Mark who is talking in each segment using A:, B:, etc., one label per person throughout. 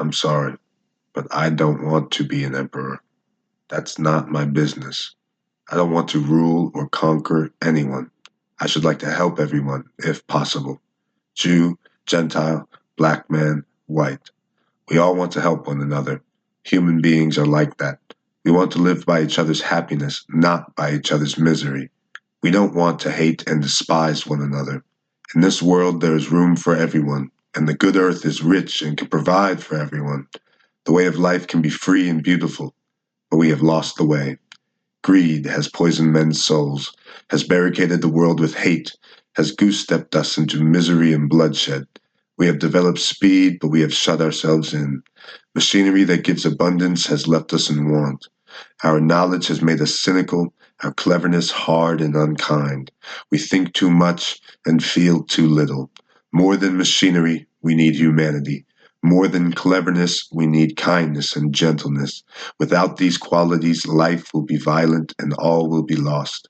A: I'm sorry, but I don't want to be an emperor. That's not my business. I don't want to rule or conquer anyone. I should like to help everyone, if possible. Jew, Gentile, black man, white. We all want to help one another. Human beings are like that. We want to live by each other's happiness, not by each other's misery. We don't want to hate and despise one another. In this world, there is room for everyone, and the good earth is rich and can provide for everyone. The way of life can be free and beautiful, but we have lost the way. Greed has poisoned men's souls, has barricaded the world with hate, has goose-stepped us into misery and bloodshed. We have developed speed, but we have shut ourselves in. Machinery that gives abundance has left us in want. Our knowledge has made us cynical, our cleverness hard and unkind. We think too much and feel too little. More than machinery, we need humanity. More than cleverness, we need kindness and gentleness. Without these qualities, life will be violent and all will be lost.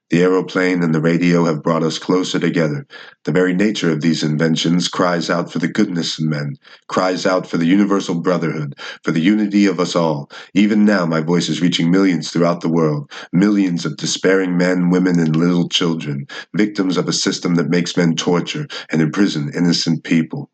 A: The aeroplane and the radio have brought us closer together. The very nature of these inventions cries out for the goodness in men, cries out for the universal brotherhood, for the unity of us all. Even now, my voice is reaching millions throughout the world, millions of despairing men, women, and little children, victims of a system that makes men torture and imprison innocent people.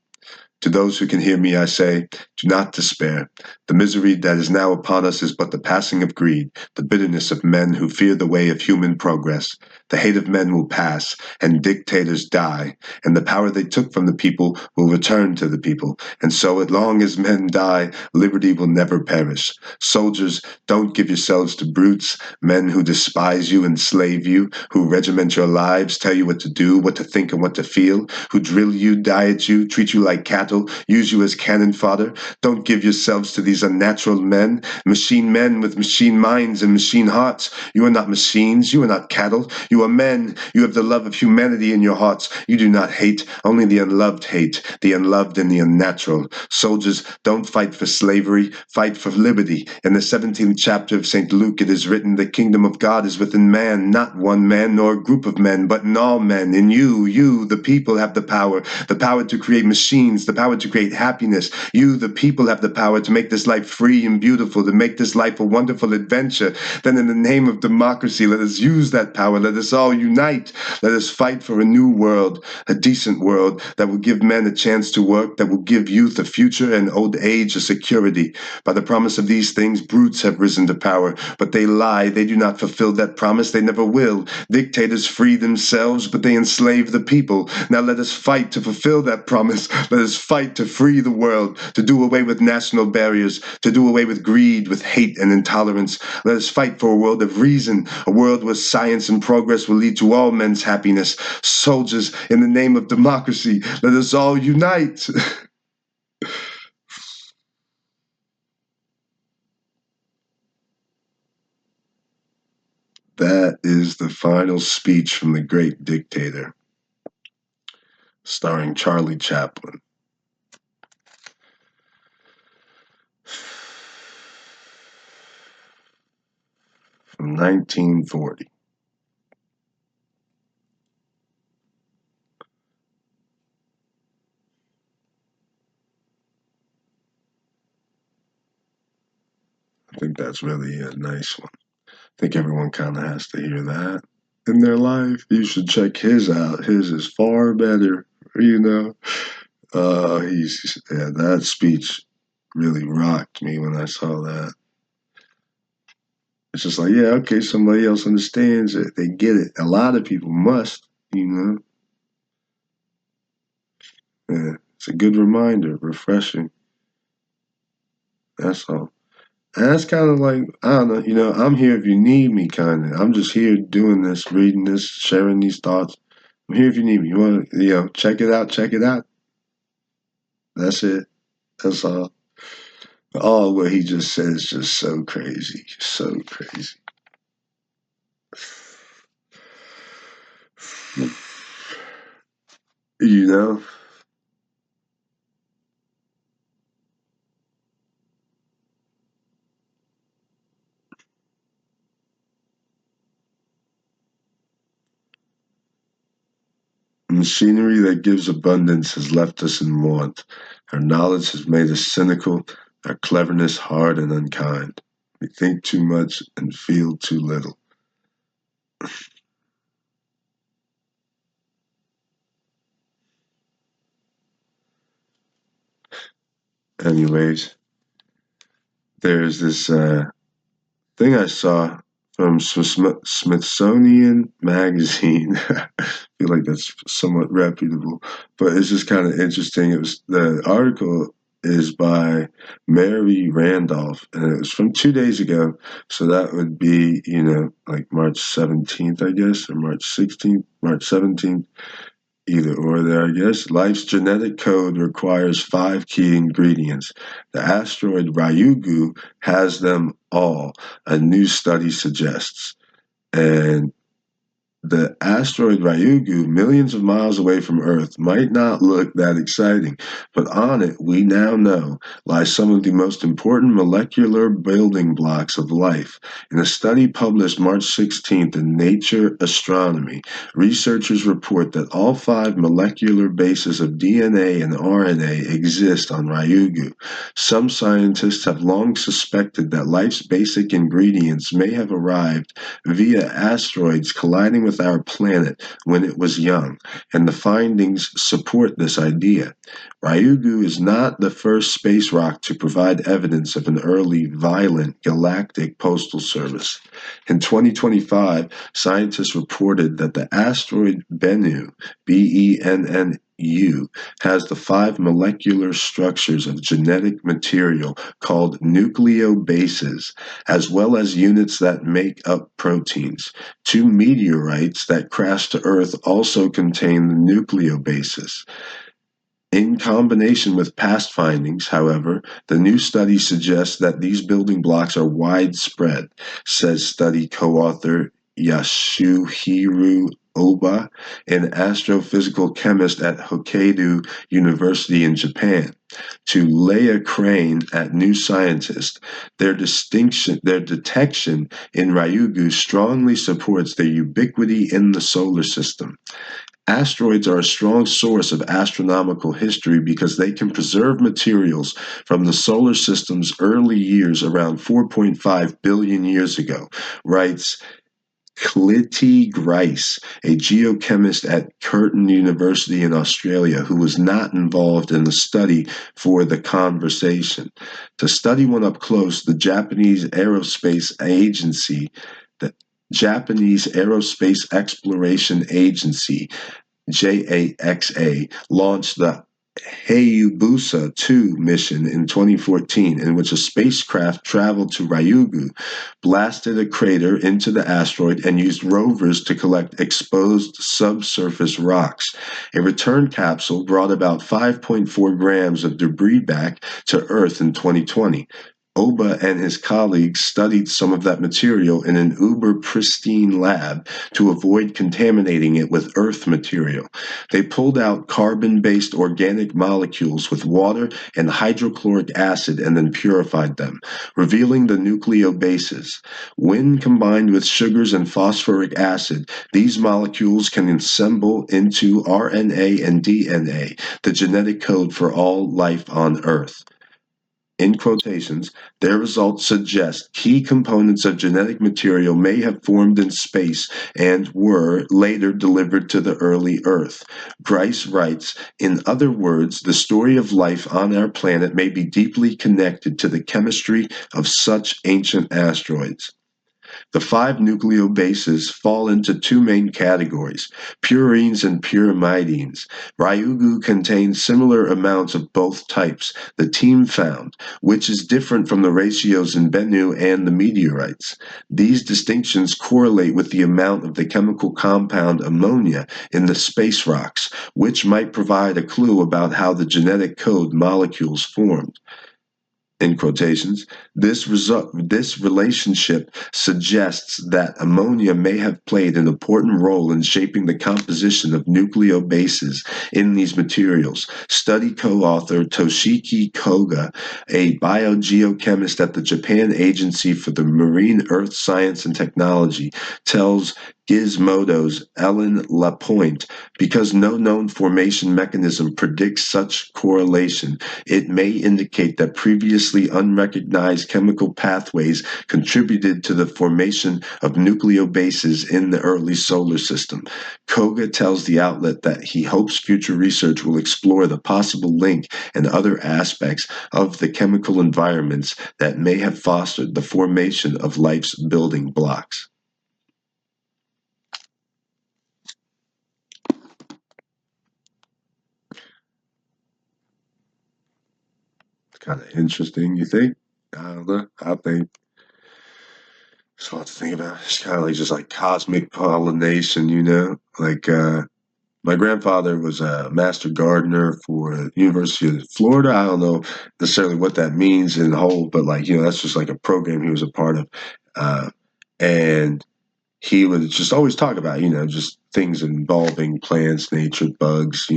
A: To those who can hear me, I say, do not despair. The misery that is now upon us is but the passing of greed, the bitterness of men who fear the way of human progress. The hate of men will pass, and dictators die, and the power they took from the people will return to the people. And so, as long as men die, liberty will never perish. Soldiers, don't give yourselves to brutes, men who despise you, enslave you, who regiment your lives, tell you what to do, what to think, and what to feel, who drill you, diet you, treat you like cattle, use you as cannon fodder. Don't give yourselves to these unnatural men with machine minds and machine hearts. You are not machines, you are not cattle, you are men. You have the love of humanity in your hearts. You do not hate, only the unloved hate, the unloved and the unnatural. Soldiers, don't fight for slavery, fight for liberty. In the 17th chapter of St. Luke it is written, the kingdom of God is within man, not one man nor a group of men, but in all men. In you, the people, have the power to create machines, the power to create happiness. You, the people, have the power to make this life free and beautiful, to make this life a wonderful adventure. Then in the name of democracy, let us use that power. Let us all unite. Let us fight for a new world, a decent world that will give men a chance to work, that will give youth a future and old age a security. By the promise of these things, brutes have risen to power, but they lie. They do not fulfill that promise. They never will. Dictators free themselves, but they enslave the people. Now let us fight to fulfill that promise. Let us fight to free the world, to do away with national barriers, to do away with greed, with hate and intolerance. Let us fight for a world of reason, a world where science and progress will lead to all men's happiness. Soldiers, in the name of democracy, let us all unite. That is the final speech from The Great Dictator, starring Charlie Chaplin. From 1940. I think that's really a nice one. I think everyone kind of has to hear that in their life. You should check his out. His is far better, you know. That speech really rocked me when I saw that. It's just like, yeah, okay, somebody else understands it. They get it. A lot of people must, you know. Yeah, it's a good reminder, refreshing. That's all. And that's kind of like, I don't know, I'm here if you need me, kind of. I'm just here doing this, reading this, sharing these thoughts. I'm here if you need me. You want to, check it out, check it out. That's it. That's all. All what he just said is just so crazy. So crazy. You know? Machinery that gives abundance has left us in want. Our knowledge has made us cynical, our cleverness hard and unkind. We think too much and feel too little. Anyways, there's this thing I saw from Smithsonian magazine. I feel like that's somewhat reputable, but it's just kind of interesting. It was the article is by Mary Randolph, and it was from 2 days ago. So that would be, like March 17th, I guess, or March 16th, March 17th. Either or there, I guess. Life's genetic code requires 5 key ingredients. The asteroid Ryugu has them all, a new study suggests. And the asteroid Ryugu, millions of miles away from Earth, might not look that exciting, but on it, we now know, lies some of the most important molecular building blocks of life. In a study published March 16th in Nature Astronomy, researchers report that all 5 molecular bases of DNA and RNA exist on Ryugu. Some scientists have long suspected that life's basic ingredients may have arrived via asteroids colliding with our planet when it was young, and the findings support this idea. Ryugu is not the first space rock to provide evidence of an early, violent galactic postal service. In 2025, scientists reported that the asteroid Bennu, Bennu, has the 5 molecular structures of genetic material called nucleobases, as well as units that make up proteins. 2 meteorites that crashed to Earth also contain the nucleobases. In combination with past findings, however, the new study suggests that these building blocks are widespread, says study co-author Yasuhiro Oba, an astrophysical chemist at Hokkaido University in Japan. To Leah Crane at New Scientist, their detection in Ryugu strongly supports their ubiquity in the solar system. Asteroids are a strong source of astronomical history because they can preserve materials from the solar system's early years around 4.5 billion years ago, writes Clitty Grice, a geochemist at Curtin University in Australia who was not involved in the study for the conversation. To study one up close, the Japanese Aerospace Exploration Agency, JAXA, launched the Hayabusa 2 mission in 2014, in which a spacecraft traveled to Ryugu, blasted a crater into the asteroid, and used rovers to collect exposed subsurface rocks. A return capsule brought about 5.4 grams of debris back to Earth in 2020. Oba and his colleagues studied some of that material in an uber-pristine lab to avoid contaminating it with Earth material. They pulled out carbon-based organic molecules with water and hydrochloric acid and then purified them, revealing the nucleobases. When combined with sugars and phosphoric acid, these molecules can assemble into RNA and DNA, the genetic code for all life on Earth. In quotations, their results suggest key components of genetic material may have formed in space and were later delivered to the early Earth. Grice writes, in other words, the story of life on our planet may be deeply connected to the chemistry of such ancient asteroids. The 5 nucleobases fall into 2 main categories, purines and pyrimidines. Ryugu contains similar amounts of both types, the team found, which is different from the ratios in Bennu and the meteorites. These distinctions correlate with the amount of the chemical compound ammonia in the space rocks, which might provide a clue about how the genetic code molecules formed. in quotations, this relationship suggests that ammonia may have played an important role in shaping the composition of nucleobases in these materials. Study co-author Toshiki Koga, a biogeochemist at the Japan Agency for the Marine Earth Science and Technology, tells Gizmodo's Ellen Lapointe, because no known formation mechanism predicts such correlation, it may indicate that previously unrecognized chemical pathways contributed to the formation of nucleobases in the early solar system. Koga tells the outlet that he hopes future research will explore the possible link and other aspects of the chemical environments that may have fostered the formation of life's building blocks. Kind of interesting, you think? I don't know. I think it's hard to think about. It's kind of like just like cosmic pollination, Like my grandfather was a master gardener for the University of Florida. I don't know necessarily what that means in whole, but like that's just like a program he was a part of, and he would just always talk about just things involving plants, nature, bugs,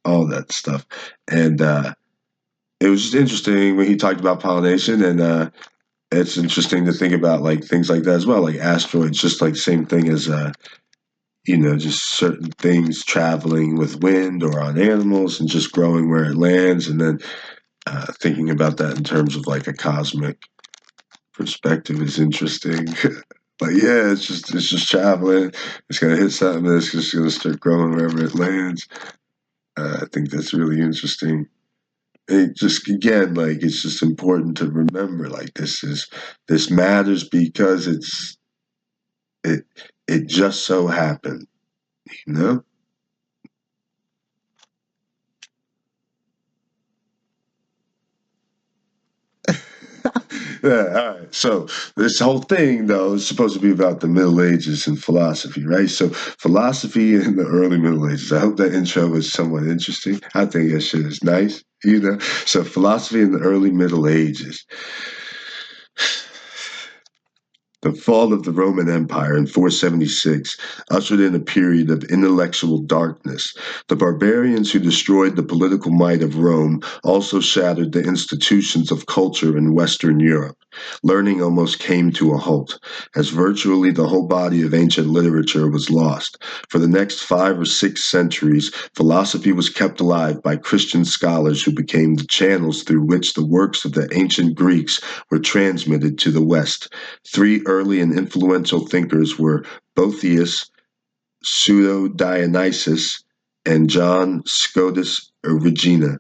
A: all that stuff, and it was just interesting when he talked about pollination, and it's interesting to think about like things like that as well, like asteroids, just like same thing as just certain things traveling with wind or on animals and just growing where it lands, and then thinking about that in terms of like a cosmic perspective is interesting. Like it's just traveling. It's gonna hit something. And it's just gonna start growing wherever it lands. I think that's really interesting. It just again like it's just important to remember like this matters because it it just so happened, you know. Yeah, all right. So this whole thing, though, is supposed to be about the Middle Ages and philosophy, right? So philosophy in the early Middle Ages. I hope that intro was somewhat interesting. I think that shit is nice, So philosophy in the early Middle Ages. The fall of the Roman Empire in 476 ushered in a period of intellectual darkness. The barbarians who destroyed the political might of Rome also shattered the institutions of culture in Western Europe. Learning almost came to a halt, as virtually the whole body of ancient literature was lost. For the next 5 or 6 centuries, philosophy was kept alive by Christian scholars who became the channels through which the works of the ancient Greeks were transmitted to the West. Three early and influential thinkers were Boethius, Pseudo-Dionysius, and John Scotus Eriugena.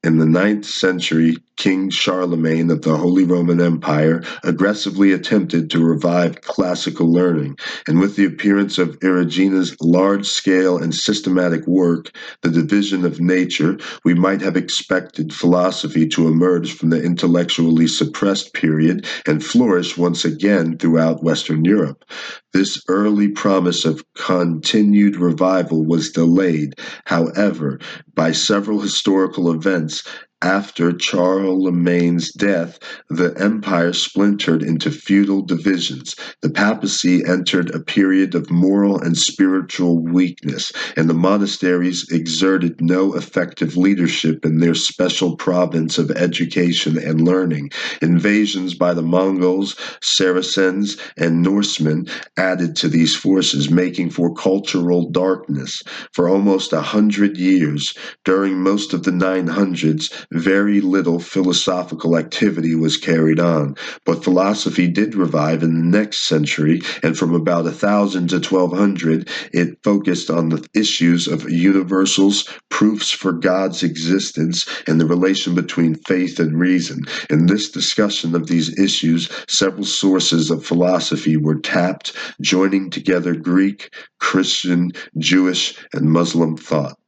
A: In the ninth century, King Charlemagne of the Holy Roman Empire aggressively attempted to revive classical learning, and with the appearance of Eriugena's large-scale and systematic work, The Division of Nature, we might have expected philosophy to emerge from the intellectually suppressed period and flourish once again throughout Western Europe. This early promise of continued revival was delayed, however, by several historical events. After Charlemagne's death, the empire splintered into feudal divisions. The papacy entered a period of moral and spiritual weakness, and the monasteries exerted no effective leadership in their special province of education and learning. Invasions by the Mongols, Saracens, and Norsemen added to these forces, making for cultural darkness. For almost 100 years, during most of the 900s, very little philosophical activity was carried on, but philosophy did revive in the next century, and from about 1000 to 1200, it focused on the issues of universals, proofs for God's existence, and the relation between faith and reason. In this discussion of these issues, several sources of philosophy were tapped, joining together Greek, Christian, Jewish, and Muslim thought.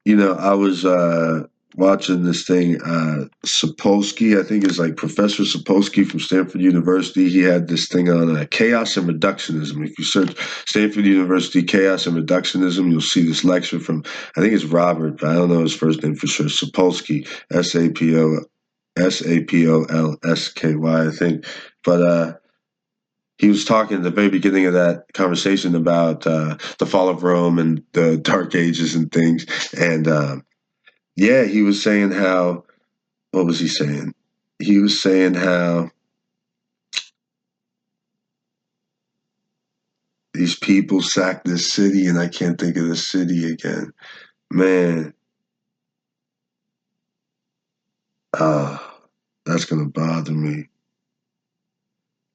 A: I was watching this thing. Sapolsky, I think it's like Professor Sapolsky from Stanford University. He had this thing on chaos and reductionism. If you search Stanford University chaos and reductionism, you'll see this lecture from, I think it's Robert, but I don't know his first name for sure. Sapolsky, Sapolsky, I think. But he was talking at the very beginning of that conversation about the fall of Rome and the Dark Ages and things. And yeah, he was saying how, what was he saying? He was saying how these people sacked this city, and I can't think of the city again. Man, that's going to bother me.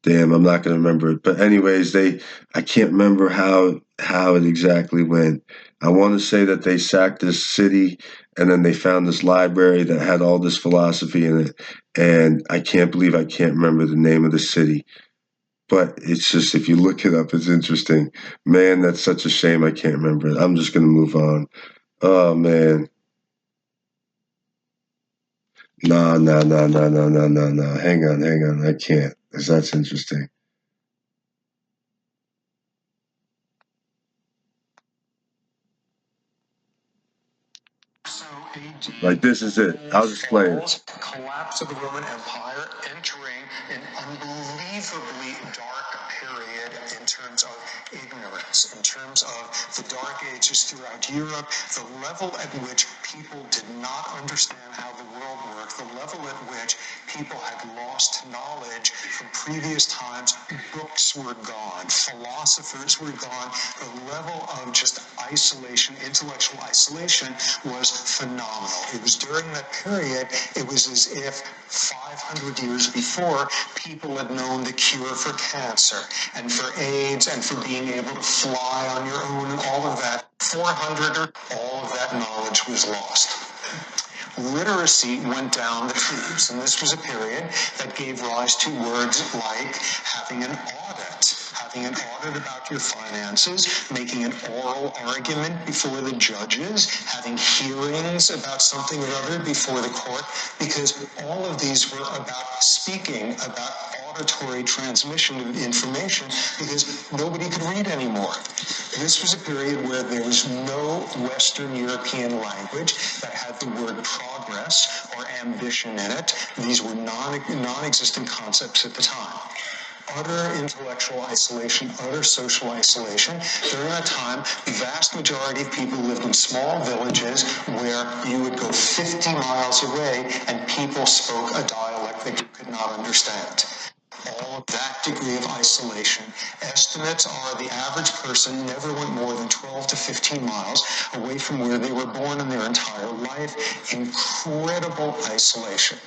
A: Damn, I'm not going to remember it. But anyways, I can't remember how it exactly went. I want to say that they sacked this city and then they found this library that had all this philosophy in it. And I can't believe I can't remember the name of the city. But it's just, if you look it up, it's interesting. Man, that's such a shame I can't remember it. I'm just going to move on. Oh, man. No, no, no, no, no, no, no, no. Hang on. I can't, because that's interesting. Like, this is it. I'll just play it.
B: Collapse of the Roman Empire, entering an unbelievably dark period in terms of ignorance, in terms of the Dark Ages throughout Europe, the level at which people did not understand how the world worked, the level at which people had lost knowledge from previous times. Books were gone, philosophers were gone. The level of just isolation, intellectual isolation, was phenomenal. It was during that period, it was as if 500 years before, people had known the cure for cancer and for AIDS and for being able to fly on your own and all of that. 400, all of that knowledge was lost. Literacy went down the tubes, and this was a period that gave rise to words like having an audit about your finances, making an oral argument before the judges, having hearings about something or other before the court, because all of these were about speaking, about auditory transmission of information, because nobody could read anymore. This was a period where there was no Western European language that had the word progress or ambition in it. These were non-existent concepts at the time. Utter intellectual isolation, utter social isolation. During that time, the vast majority of people lived in small villages where you would go 50 miles away and people spoke a dialect that you could not understand. All of that degree of isolation. Estimates are the average person never went more than 12 to 15 miles away from where they were born in their entire life. Incredible isolation.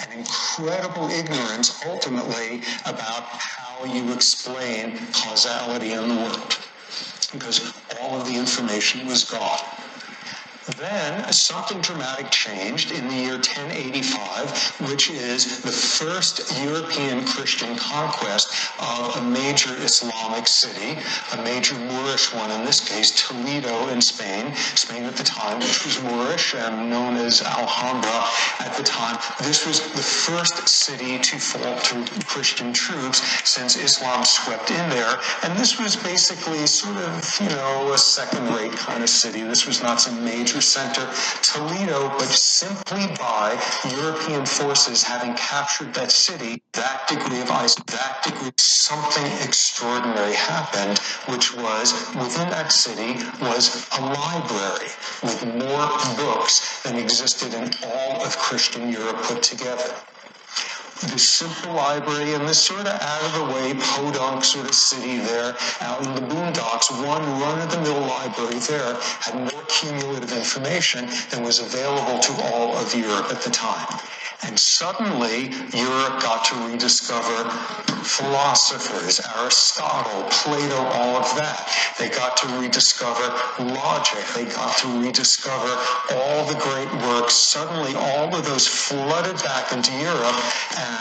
B: And incredible ignorance, ultimately, about how you explain causality in the world, because all of the information was gone. Then something dramatic changed in the year 1085, which is the first European Christian conquest of a major Islamic city, a major Moorish one, in this case Toledo in Spain. Spain at the time, which was Moorish and known as Alhambra at the time. This was the first city to fall to Christian troops since Islam swept in there. And this was basically sort of, a second-rate kind of city. This was not some major center. Toledo, but simply by European forces having captured that city, that degree of something extraordinary happened, which was, within that city was a library with more books than existed in all of Christian Europe put together. This simple library in this sort of out-of-the-way, podunk sort of city there, out in the boondocks, one run-of-the-mill library there had more cumulative information than was available to all of Europe at the time. And suddenly, Europe got to rediscover philosophers, Aristotle, Plato, all of that. They got to rediscover logic. They got to rediscover all the great works. Suddenly, all of those flooded back into Europe,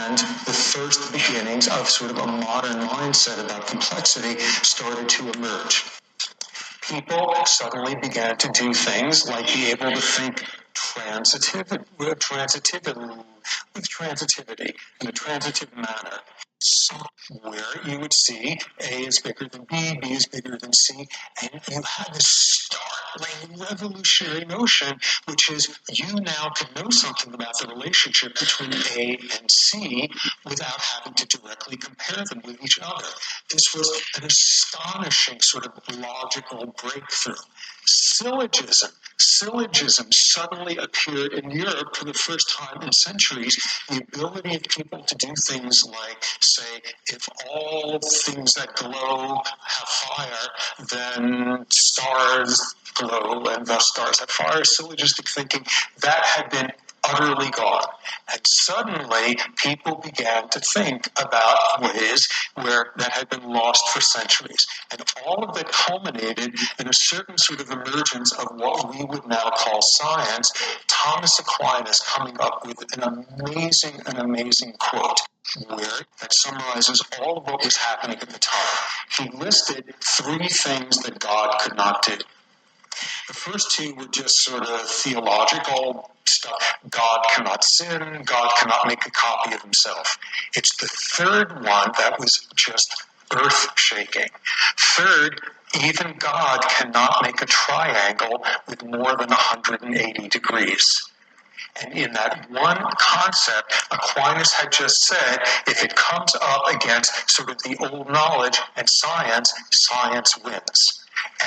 B: and the first beginnings of sort of a modern mindset about complexity started to emerge. People suddenly began to do things like be able to think transitivity in a transitive manner. So where you would see A is bigger than B is bigger than C, and you have this startling revolutionary notion, which is you now can know something about the relationship between A and C without having to directly compare them with each other. This was an astonishing sort of logical breakthrough. Syllogism suddenly appeared in Europe for the first time in centuries. The ability of people to do things like say, if all things that glow have fire, then stars glow and thus stars have fire. Syllogistic thinking, that had been utterly gone. And suddenly people began to think about ways where that had been lost for centuries. And all of that culminated in a certain sort of emergence of what we would now call science. Thomas Aquinas coming up with an amazing quote where that summarizes all of what was happening at the time. He listed three things that God could not do. The first two were just sort of theological stuff. God cannot sin. God cannot make a copy of himself. It's the third one that was just earth-shaking. Third, even God cannot make a triangle with more than 180 degrees. And in that one concept, Aquinas had just said, if it comes up against sort of the old knowledge and science, science wins.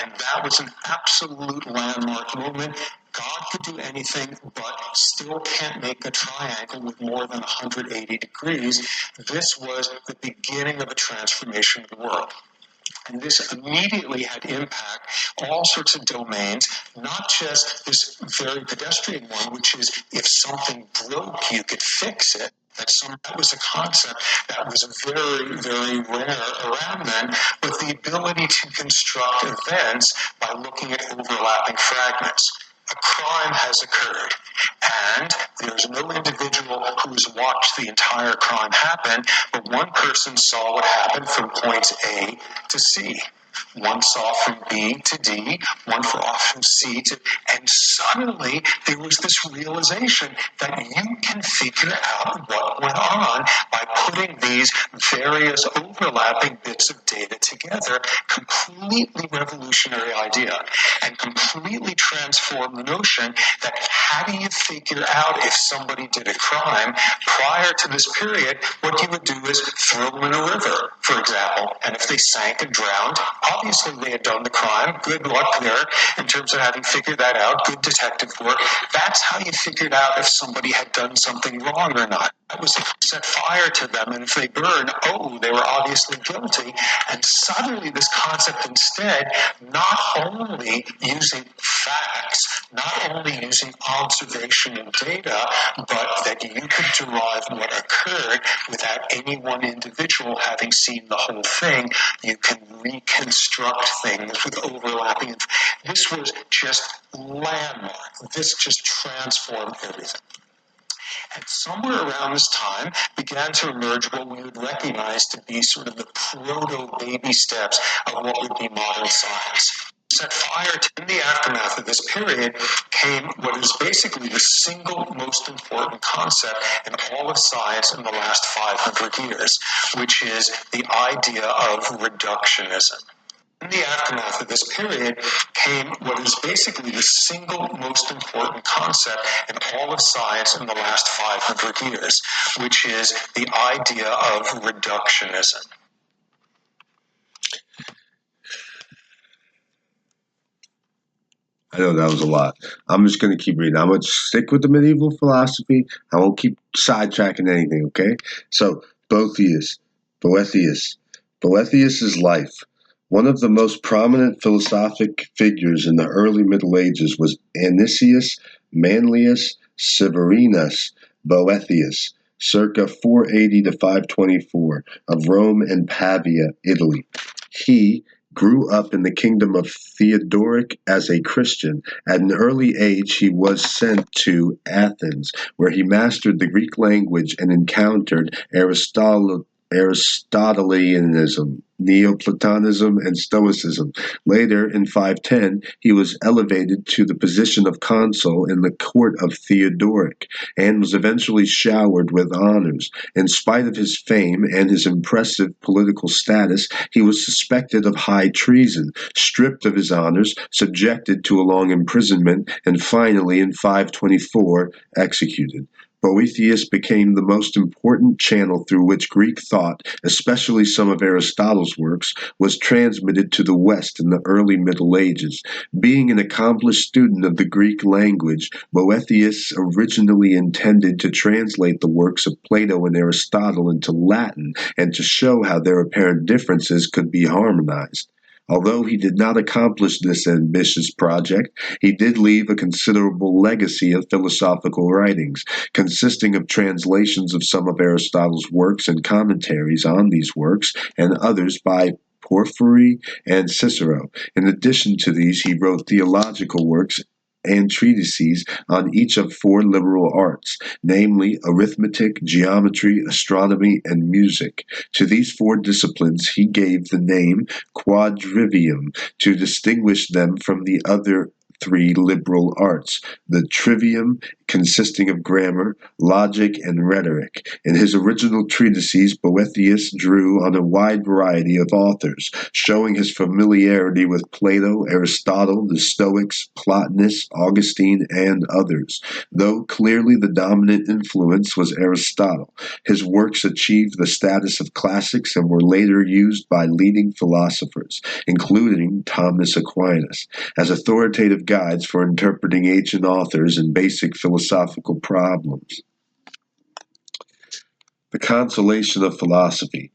B: And that was an absolute landmark moment. God could do anything, but still can't make a triangle with more than 180 degrees. This was the beginning of a transformation of the world. And this immediately had impact all sorts of domains, not just this very pedestrian one, which is if something broke, you could fix it. That was a concept that was very rare around then, but the ability to construct events by looking at overlapping fragments. A crime has occurred, and there's no individual who has watched the entire crime happen, but one person saw what happened from points A to C. One saw from B to D, one saw from C to, and suddenly there was this realization that you can figure out what went on by putting these various overlapping bits of data together. Completely revolutionary idea, and completely transformed the notion that how do you figure out if somebody did a crime? Prior to this period, what you would do is throw them in a river, for example, and if they sank and drowned, obviously they had done the crime. Good luck there in terms of having figured that out. Good detective work. That's how you figured out if somebody had done something wrong or not. That was set fire to them, and if they burned, they were obviously guilty. And suddenly this concept instead, not only using facts, not only using observation and data, but that you could derive what occurred without any one individual having seen the whole thing. You can reconstruct things with overlapping. This was just landmark. This just transformed everything. And somewhere around this time began to emerge what we would recognize to be sort of the proto-baby steps of what would be modern science. Set fire to, in the aftermath of this period came what is basically the single most important concept in all of science in the last 500 years, which is the idea of reductionism. In the aftermath of this period came what is basically the single most important concept in all of science in the last 500 years, which is the idea of reductionism.
A: I know that was a lot. I'm just going to keep reading. I'm going to stick with the medieval philosophy. I won't keep sidetracking anything, okay? So, Boethius. Boethius' life. One of the most prominent philosophic figures in the early Middle Ages was Anicius Manlius Severinus Boethius, circa 480 to 524, of Rome and Pavia, Italy. He grew up in the kingdom of Theodoric as a Christian. At an early age, he was sent to Athens, where he mastered the Greek language and encountered Aristotelianism, Neoplatonism, and Stoicism. Later, in 510, he was elevated to the position of consul in the court of Theodoric, and was eventually showered with honors. In spite of his fame and his impressive political status, he was suspected of high treason, stripped of his honors, subjected to a long imprisonment, and finally, in 524, executed. Boethius became the most important channel through which Greek thought, especially some of Aristotle's works, was transmitted to the West in the early Middle Ages. Being an accomplished student of the Greek language, Boethius originally intended to translate the works of Plato and Aristotle into Latin and to show how their apparent differences could be harmonized. Although he did not accomplish this ambitious project, he did leave a considerable legacy of philosophical writings, consisting of translations of some of Aristotle's works and commentaries on these works, and others by Porphyry and Cicero. In addition to these, he wrote theological works and treatises on each of four liberal arts, namely arithmetic, geometry, astronomy, and music. To these four disciplines he gave the name quadrivium to distinguish them from the other three liberal arts, the trivium consisting of grammar, logic, and rhetoric. In his original treatises, Boethius drew on a wide variety of authors, showing his familiarity with Plato, Aristotle, the Stoics, Plotinus, Augustine, and others. Though clearly the dominant influence was Aristotle, his works achieved the status of classics and were later used by leading philosophers, including Thomas Aquinas, as authoritative guides for interpreting ancient authors and basic philosophical problems. The Consolation of Philosophy.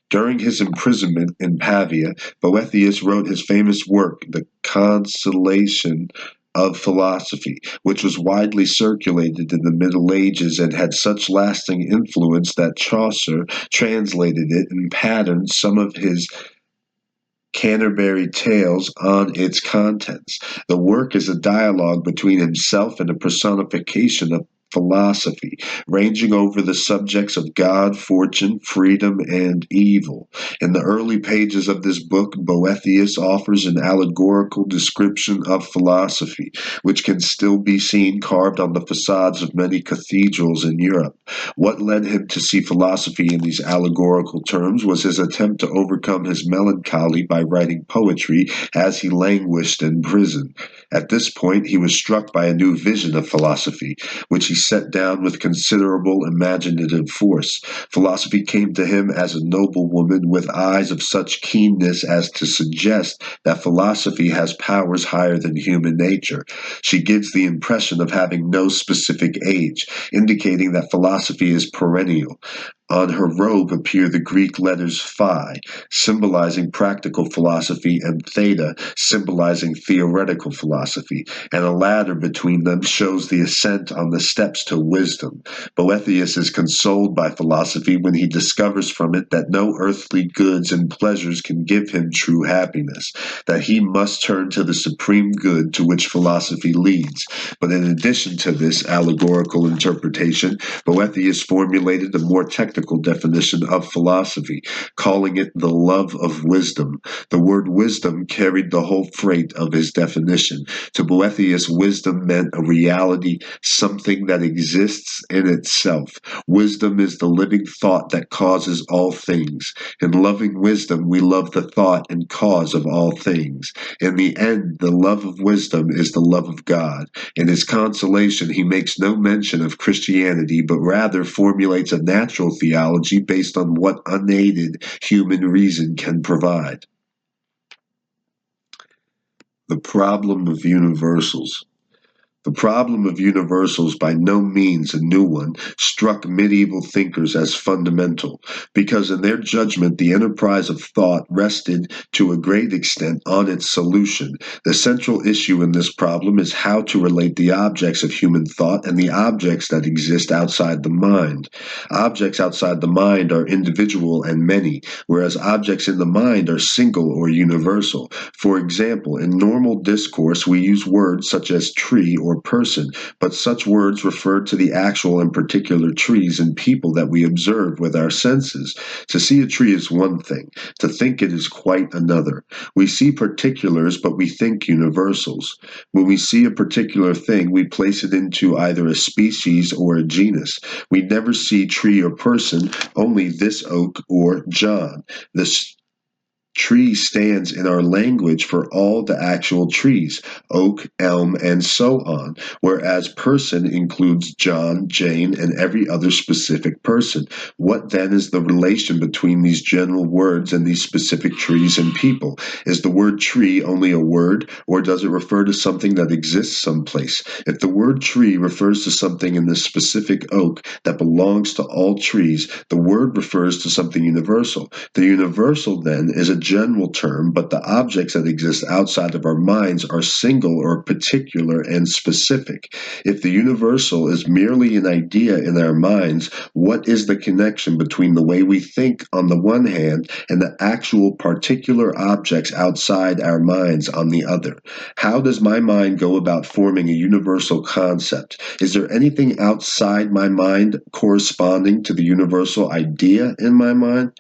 A: During his imprisonment in Pavia, Boethius wrote his famous work, The Consolation of Philosophy, which was widely circulated in the Middle Ages and had such lasting influence that Chaucer translated it and patterned some of his Canterbury Tales on its contents. The work is a dialogue between himself and a personification of philosophy, ranging over the subjects of God, fortune, freedom, and evil. In the early pages of this book, Boethius offers an allegorical description of philosophy, which can still be seen carved on the facades of many cathedrals in Europe. What led him to see philosophy in these allegorical terms was his attempt to overcome his melancholy by writing poetry as he languished in prison. At this point, he was struck by a new vision of philosophy, which he set down with considerable imaginative force. Philosophy came to him as a noble woman with eyes of such keenness as to suggest that philosophy has powers higher than human nature. She gives the impression of having no specific age, indicating that philosophy is perennial. On her robe appear the Greek letters phi, symbolizing practical philosophy, and theta, symbolizing theoretical philosophy, and a ladder between them shows the ascent on the steps to wisdom. Boethius is consoled by philosophy when he discovers from it that no earthly goods and pleasures can give him true happiness, that he must turn to the supreme good to which philosophy leads. But in addition to this allegorical interpretation, Boethius formulated a more technical definition of philosophy, calling it the love of wisdom. The word wisdom carried the whole freight of his definition. To Boethius, wisdom meant a reality, something that exists in itself. Wisdom is the living thought that causes all things. In loving wisdom, we love the thought and cause of all things. In the end, the love of wisdom is the love of God. In his consolation, he makes no mention of Christianity, but rather formulates a natural theology based on what unaided human reason can provide. The problem of universals. The problem of universals, by no means a new one, struck medieval thinkers as fundamental, because in their judgment the enterprise of thought rested to a great extent on its solution. The central issue in this problem is how to relate the objects of human thought and the objects that exist outside the mind. Objects outside the mind are individual and many, whereas objects in the mind are single or universal. For example, in normal discourse we use words such as tree or or person, but such words refer to the actual and particular trees and people that we observe with our senses. To see a tree is one thing, to think it is quite another. We see particulars, but we think universals. When we see a particular thing, we place it into either a species or a genus. We never see tree or person, only this oak or John. This tree stands in our language for all the actual trees, oak, elm, and so on, whereas person includes John, Jane, and every other specific person. What then is the relation between these general words and these specific trees and people? Is the word tree only a word, or does it refer to something that exists someplace? If the word tree refers to something in the specific oak that belongs to all trees, the word refers to something universal. The universal, then, is a general term, but the objects that exist outside of our minds are single or particular and specific. If the universal is merely an idea in our minds, what is the connection between the way we think on the one hand and the actual particular objects outside our minds on the other? How does my mind go about forming a universal concept? Is there anything outside my mind corresponding to the universal idea in my mind?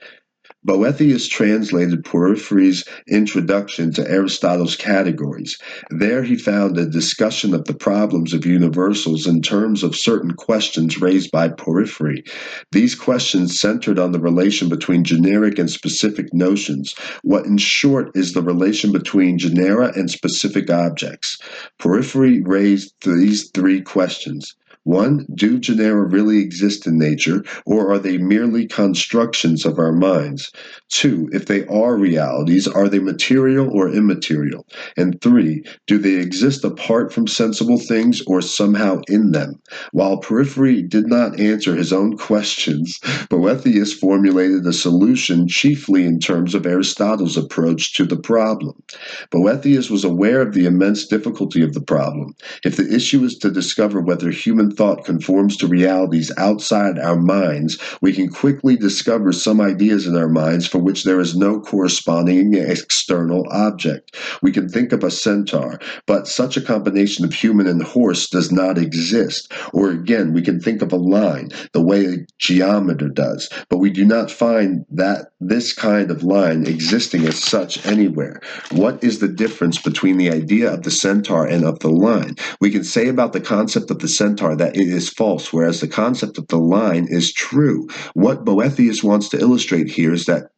A: Boethius translated Porphyry's introduction to Aristotle's categories. There he found a discussion of the problems of universals in terms of certain questions raised by Porphyry. These questions centered on the relation between generic and specific notions, what in short is the relation between genera and specific objects. Porphyry raised these three questions. 1. Do genera really exist in nature, or are they merely constructions of our minds? 2. If they are realities, are they material or immaterial? And 3. Do they exist apart from sensible things or somehow in them? While Porphyry did not answer his own questions, Boethius formulated a solution chiefly in terms of Aristotle's approach to the problem. Boethius was aware of the immense difficulty of the problem. If the issue is to discover whether human thought conforms to realities outside our minds, we can quickly discover some ideas in our minds for which there is no corresponding external object. We can think of a centaur, but such a combination of human and horse does not exist. Or again, we can think of a line, the way a geometer does, but we do not find that this kind of line existing as such anywhere. What is the difference between the idea of the centaur and of the line? We can say about the concept of the centaur that it is false, whereas the concept of the line is true. What Boethius wants to illustrate here is that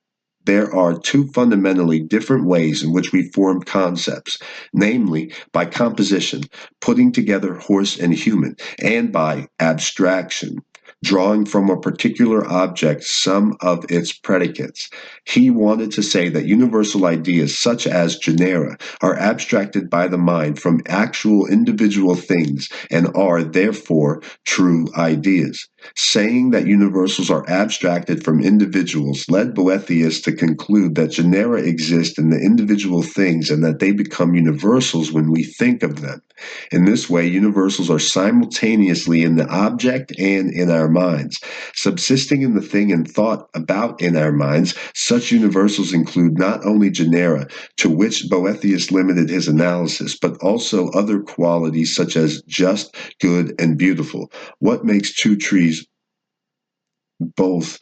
A: there are two fundamentally different ways in which we form concepts, namely by composition, putting together horse and human, and by abstraction, drawing from a particular object some of its predicates. He wanted to say that universal ideas such as genera are abstracted by the mind from actual individual things and are therefore true ideas. Saying that universals are abstracted from individuals led Boethius to conclude that genera exist in the individual things and that they become universals when we think of them. In this way, universals are simultaneously in the object and in our minds. Subsisting in the thing and thought about in our minds, such universals include not only genera, to which Boethius limited his analysis, but also other qualities such as just, good, and beautiful. What makes two trees both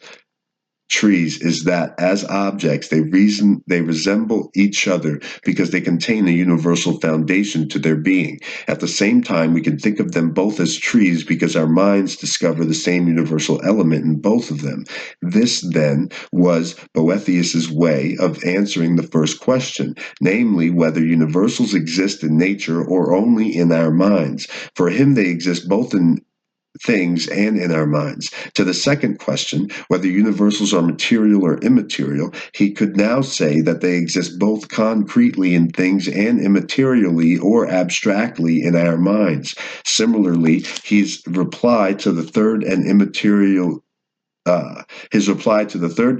A: trees is that as objects they resemble each other because they contain a universal foundation to their being. At the same time, we can think of them both as trees because our minds discover the same universal element in both of them. This then was Boethius's way of answering the first question, namely whether universals exist in nature or only in our minds. For him, they exist both in things and in our minds. To the second question, whether universals are material or immaterial, he could now say that they exist both concretely in things and immaterially or abstractly in our minds. Similarly, his reply to the third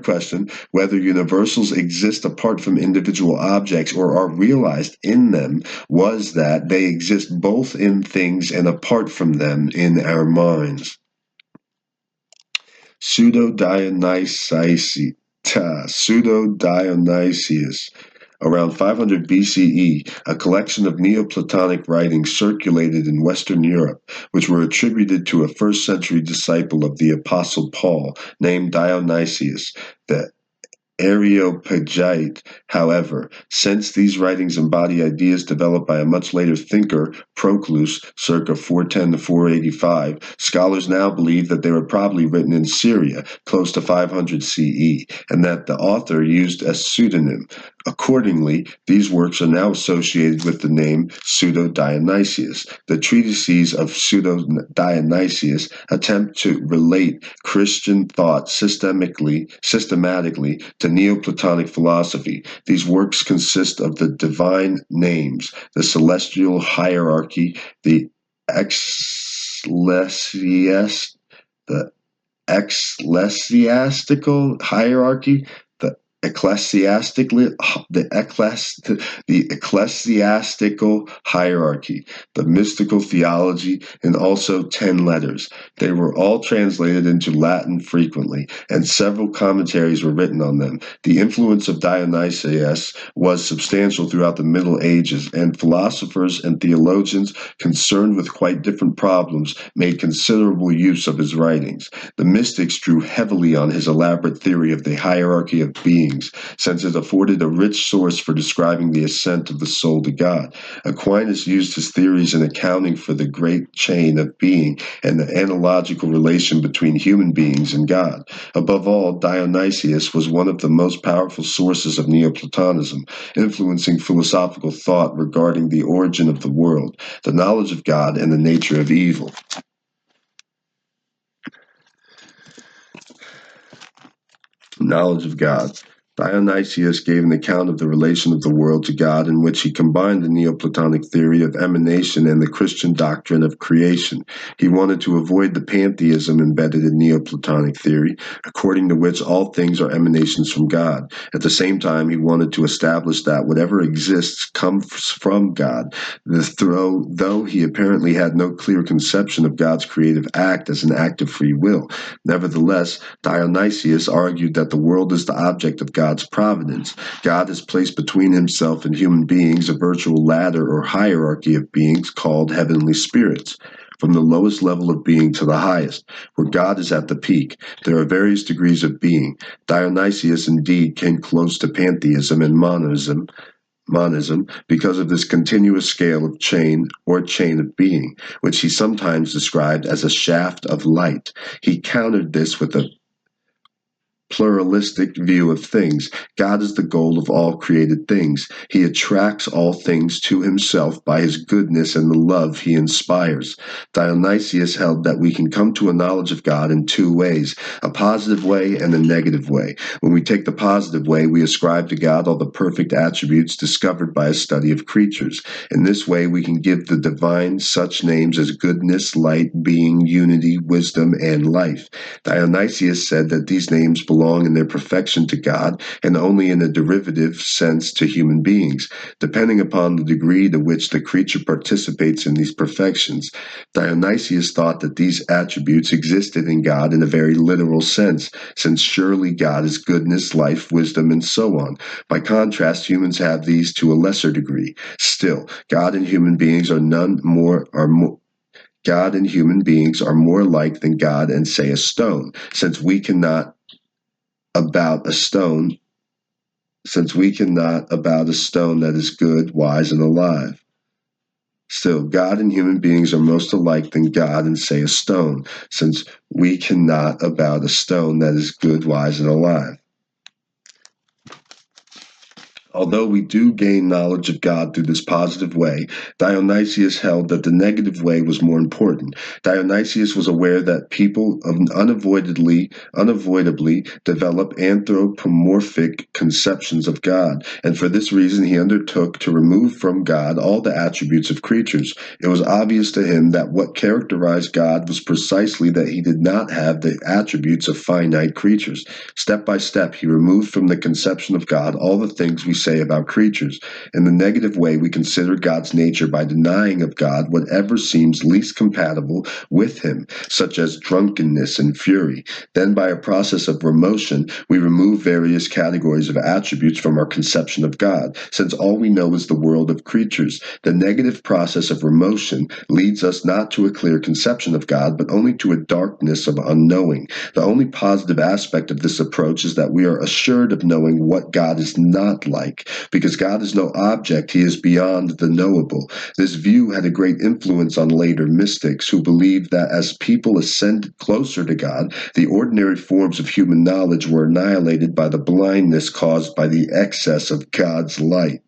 A: question, whether universals exist apart from individual objects or are realized in them, was that they exist both in things and apart from them in our minds. Pseudo-Dionysius Around 500 BCE, a collection of Neoplatonic writings circulated in Western Europe, which were attributed to a first-century disciple of the Apostle Paul named Dionysius. The Areopagite, however, since these writings embody ideas developed by a much later thinker, Proclus, circa 410 to 485, scholars now believe that they were probably written in Syria, close to 500 CE, and that the author used a pseudonym. Accordingly, these works are now associated with the name Pseudo-Dionysius. The treatises of Pseudo-Dionysius attempt to relate Christian thought systematically to Neoplatonic philosophy. These works consist of the divine names, the celestial hierarchy, the ecclesiastical hierarchy, the ecclesiastical hierarchy, the mystical theology, and also 10 letters. They were all translated into Latin frequently, and several commentaries were written on them. The influence of Dionysius was substantial throughout the Middle Ages, and philosophers and theologians concerned with quite different problems made considerable use of his writings. The mystics drew heavily on his elaborate theory of the hierarchy of beings, since it afforded a rich source for describing the ascent of the soul to God. Aquinas used his theories in accounting for the great chain of being and the analogical relation between human beings and God. Above all, Dionysius was one of the most powerful sources of Neoplatonism, influencing philosophical thought regarding the origin of the world, the knowledge of God, and the nature of evil. Knowledge of God. Dionysius gave an account of the relation of the world to God, in which he combined the Neoplatonic theory of emanation and the Christian doctrine of creation. He wanted to avoid the pantheism embedded in Neoplatonic theory, according to which all things are emanations from God. At the same time, he wanted to establish that whatever exists comes from God, though he apparently had no clear conception of God's creative act as an act of free will. Nevertheless, Dionysius argued that the world is the object of God's providence. God has placed between himself and human beings a virtual ladder or hierarchy of beings called heavenly spirits. From the lowest level of being to the highest, where God is at the peak, there are various degrees of being. Dionysius indeed came close to pantheism and monism because of this continuous scale of chain of being, which he sometimes described as a shaft of light. He countered this with a pluralistic view of things. God is the goal of all created things. He attracts all things to himself by his goodness and the love he inspires. Dionysius held that we can come to a knowledge of God in two ways, a positive way and a negative way. When we take the positive way, we ascribe to God all the perfect attributes discovered by a study of creatures. In this way, we can give the divine such names as goodness, light, being, unity, wisdom, and life. Dionysius said that these names belong in their perfection to God and only in a derivative sense to human beings, depending upon the degree to which the creature participates in these perfections. Dionysius thought that these attributes existed in God in a very literal sense, since surely God is goodness, life, wisdom, and so on. By contrast, humans have these to a lesser degree. Still, God and human beings are God and human beings are more alike than God and, say, a stone, since we cannot about a stone that is good, wise, and alive. Still, God and human beings are most alike than God and, say, a stone, since we cannot about a stone that is good, wise, and alive. Although we do gain knowledge of God through this positive way, Dionysius held that the negative way was more important. Dionysius was aware that people unavoidably develop anthropomorphic conceptions of God, and for this reason he undertook to remove from God all the attributes of creatures. It was obvious to him that what characterized God was precisely that he did not have the attributes of finite creatures. Step by step, he removed from the conception of God all the things we say about creatures. In the negative way, we consider God's nature by denying of God whatever seems least compatible with him, such as drunkenness and fury. Then, by a process of remotion, we remove various categories of attributes from our conception of God, since all we know is the world of creatures. The negative process of remotion leads us not to a clear conception of God, but only to a darkness of unknowing. The only positive aspect of this approach is that we are assured of knowing what God is not like. Because God is no object, he is beyond the knowable. This view had a great influence on later mystics who believed that as people ascended closer to God, the ordinary forms of human knowledge were annihilated by the blindness caused by the excess of God's light.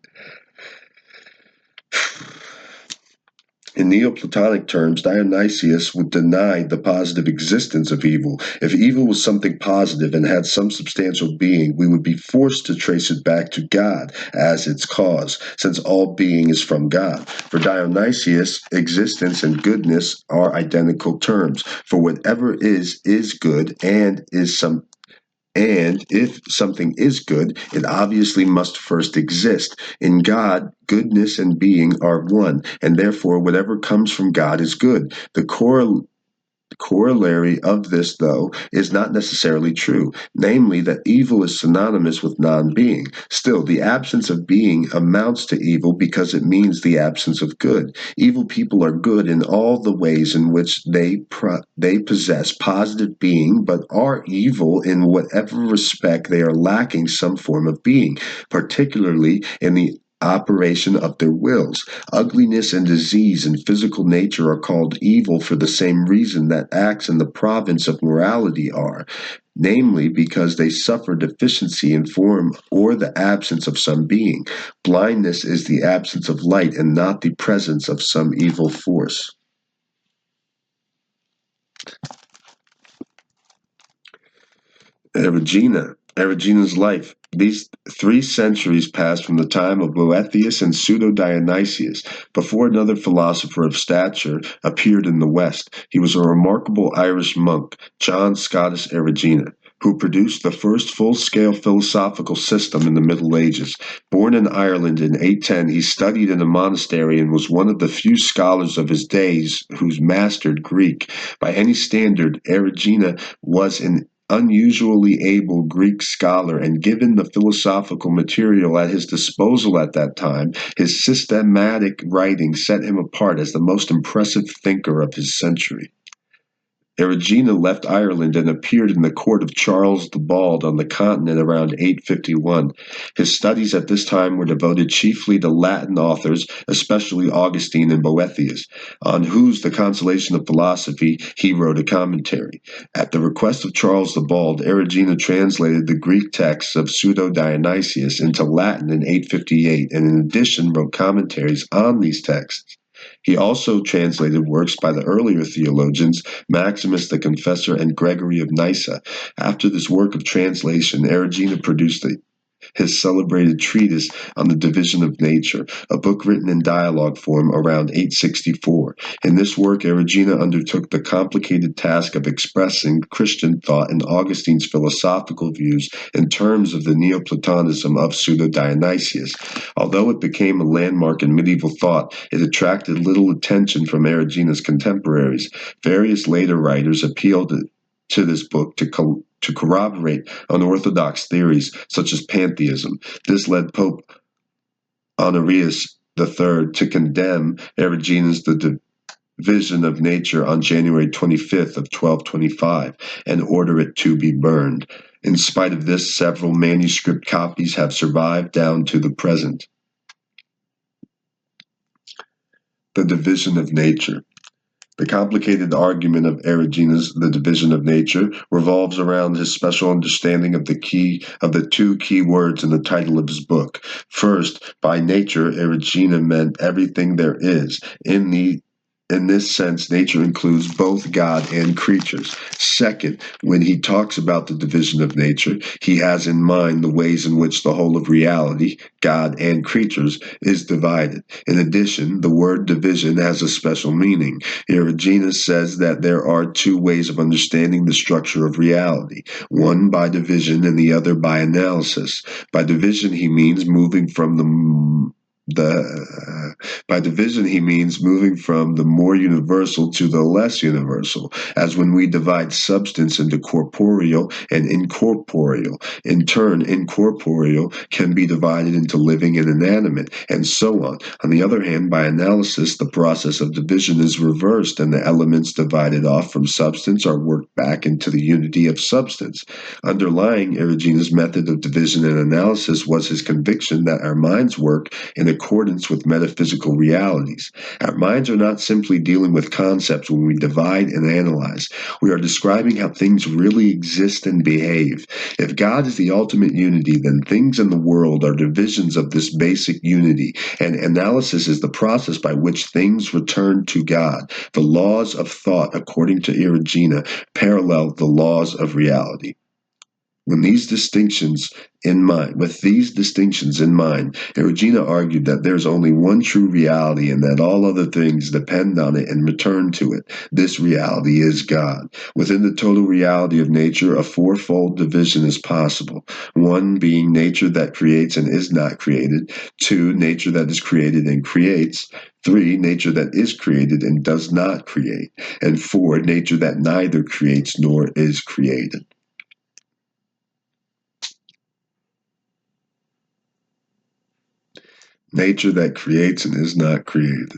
A: In Neoplatonic terms, Dionysius would deny the positive existence of evil. If evil was something positive and had some substantial being, we would be forced to trace it back to God as its cause, since all being is from God. For Dionysius, existence and goodness are identical terms. For whatever is good, and if something is good, it obviously must first exist. In God, goodness and being are one, and therefore whatever comes from God is good. The corollary of this, though, is not necessarily true, namely that evil is synonymous with non-being. Still, the absence of being amounts to evil because it means the absence of good. Evil people are good in all the ways in which they possess positive being, but are evil in whatever respect they are lacking some form of being, particularly in the operation of their wills. Ugliness and disease and physical nature are called evil for the same reason that acts in the province of morality are, namely because they suffer deficiency in form or the absence of some being. Blindness is the absence of light and not the presence of some evil force. Eriugena's life. These 3 centuries passed from the time of Boethius and Pseudo-Dionysius, before another philosopher of stature appeared in the West. He was a remarkable Irish monk, John Scotus Eriugena, who produced the first full-scale philosophical system in the Middle Ages. Born in Ireland in 810, he studied in a monastery and was one of the few scholars of his days who mastered Greek. By any standard, Eriugena was an unusually able Greek scholar, and given the philosophical material at his disposal at that time, his systematic writing set him apart as the most impressive thinker of his century. Eriugena left Ireland and appeared in the court of Charles the Bald on the continent around 851. His studies at this time were devoted chiefly to Latin authors, especially Augustine and Boethius, on whose The Consolation of Philosophy he wrote a commentary. At the request of Charles the Bald, Eriugena translated the Greek texts of Pseudo-Dionysius into Latin in 858, and in addition wrote commentaries on these texts. He also translated works by the earlier theologians Maximus the Confessor and Gregory of Nyssa. After this work of translation, Eriugena produced his celebrated treatise on the division of nature, a book written in dialogue form around 864. In this work, Eriugena undertook the complicated task of expressing Christian thought and Augustine's philosophical views in terms of the Neoplatonism of Pseudo-Dionysius. Although it became a landmark in medieval thought, it attracted little attention from Eriugena's contemporaries. Various later writers appealed to this book to corroborate unorthodox theories such as pantheism. This led Pope Honorius III to condemn Eriugena's The Division of Nature on January 25th of 1225 and order it to be burned. In spite of this, several manuscript copies have survived down to the present. The Division of Nature. The complicated argument of Eriugena's The Division of Nature revolves around his special understanding of the 2 key words in the title of his book. First, by nature, Eriugena meant everything there is. In In this sense, nature includes both God and creatures. Second, when he talks about the division of nature, he has in mind the ways in which the whole of reality, God and creatures, is divided. In addition, the word division has a special meaning. Eriugena says that there are two ways of understanding the structure of reality, one by division and the other by analysis. By division, he means moving from by division, he means moving from the more universal to the less universal, as when we divide substance into corporeal and incorporeal. In turn, incorporeal can be divided into living and inanimate, and so on. On the other hand, by analysis, the process of division is reversed, and the elements divided off from substance are worked back into the unity of substance. Underlying Eriugena's method of division and analysis was his conviction that our minds work in accordance with metaphysical realities. Our minds are not simply dealing with concepts when we divide and analyze. We are describing how things really exist and behave. If God is the ultimate unity, then things in the world are divisions of this basic unity, and analysis is the process by which things return to God. The laws of thought, according to Eriugena, parallel the laws of reality. With these distinctions in mind, Eriugena argued that there is only one true reality and that all other things depend on it and return to it. This reality is God. Within the total reality of nature, a fourfold division is possible. One being nature that creates and is not created. Two, nature that is created and creates. Three, nature that is created and does not create. And four, nature that neither creates nor is created. Nature that creates and is not created.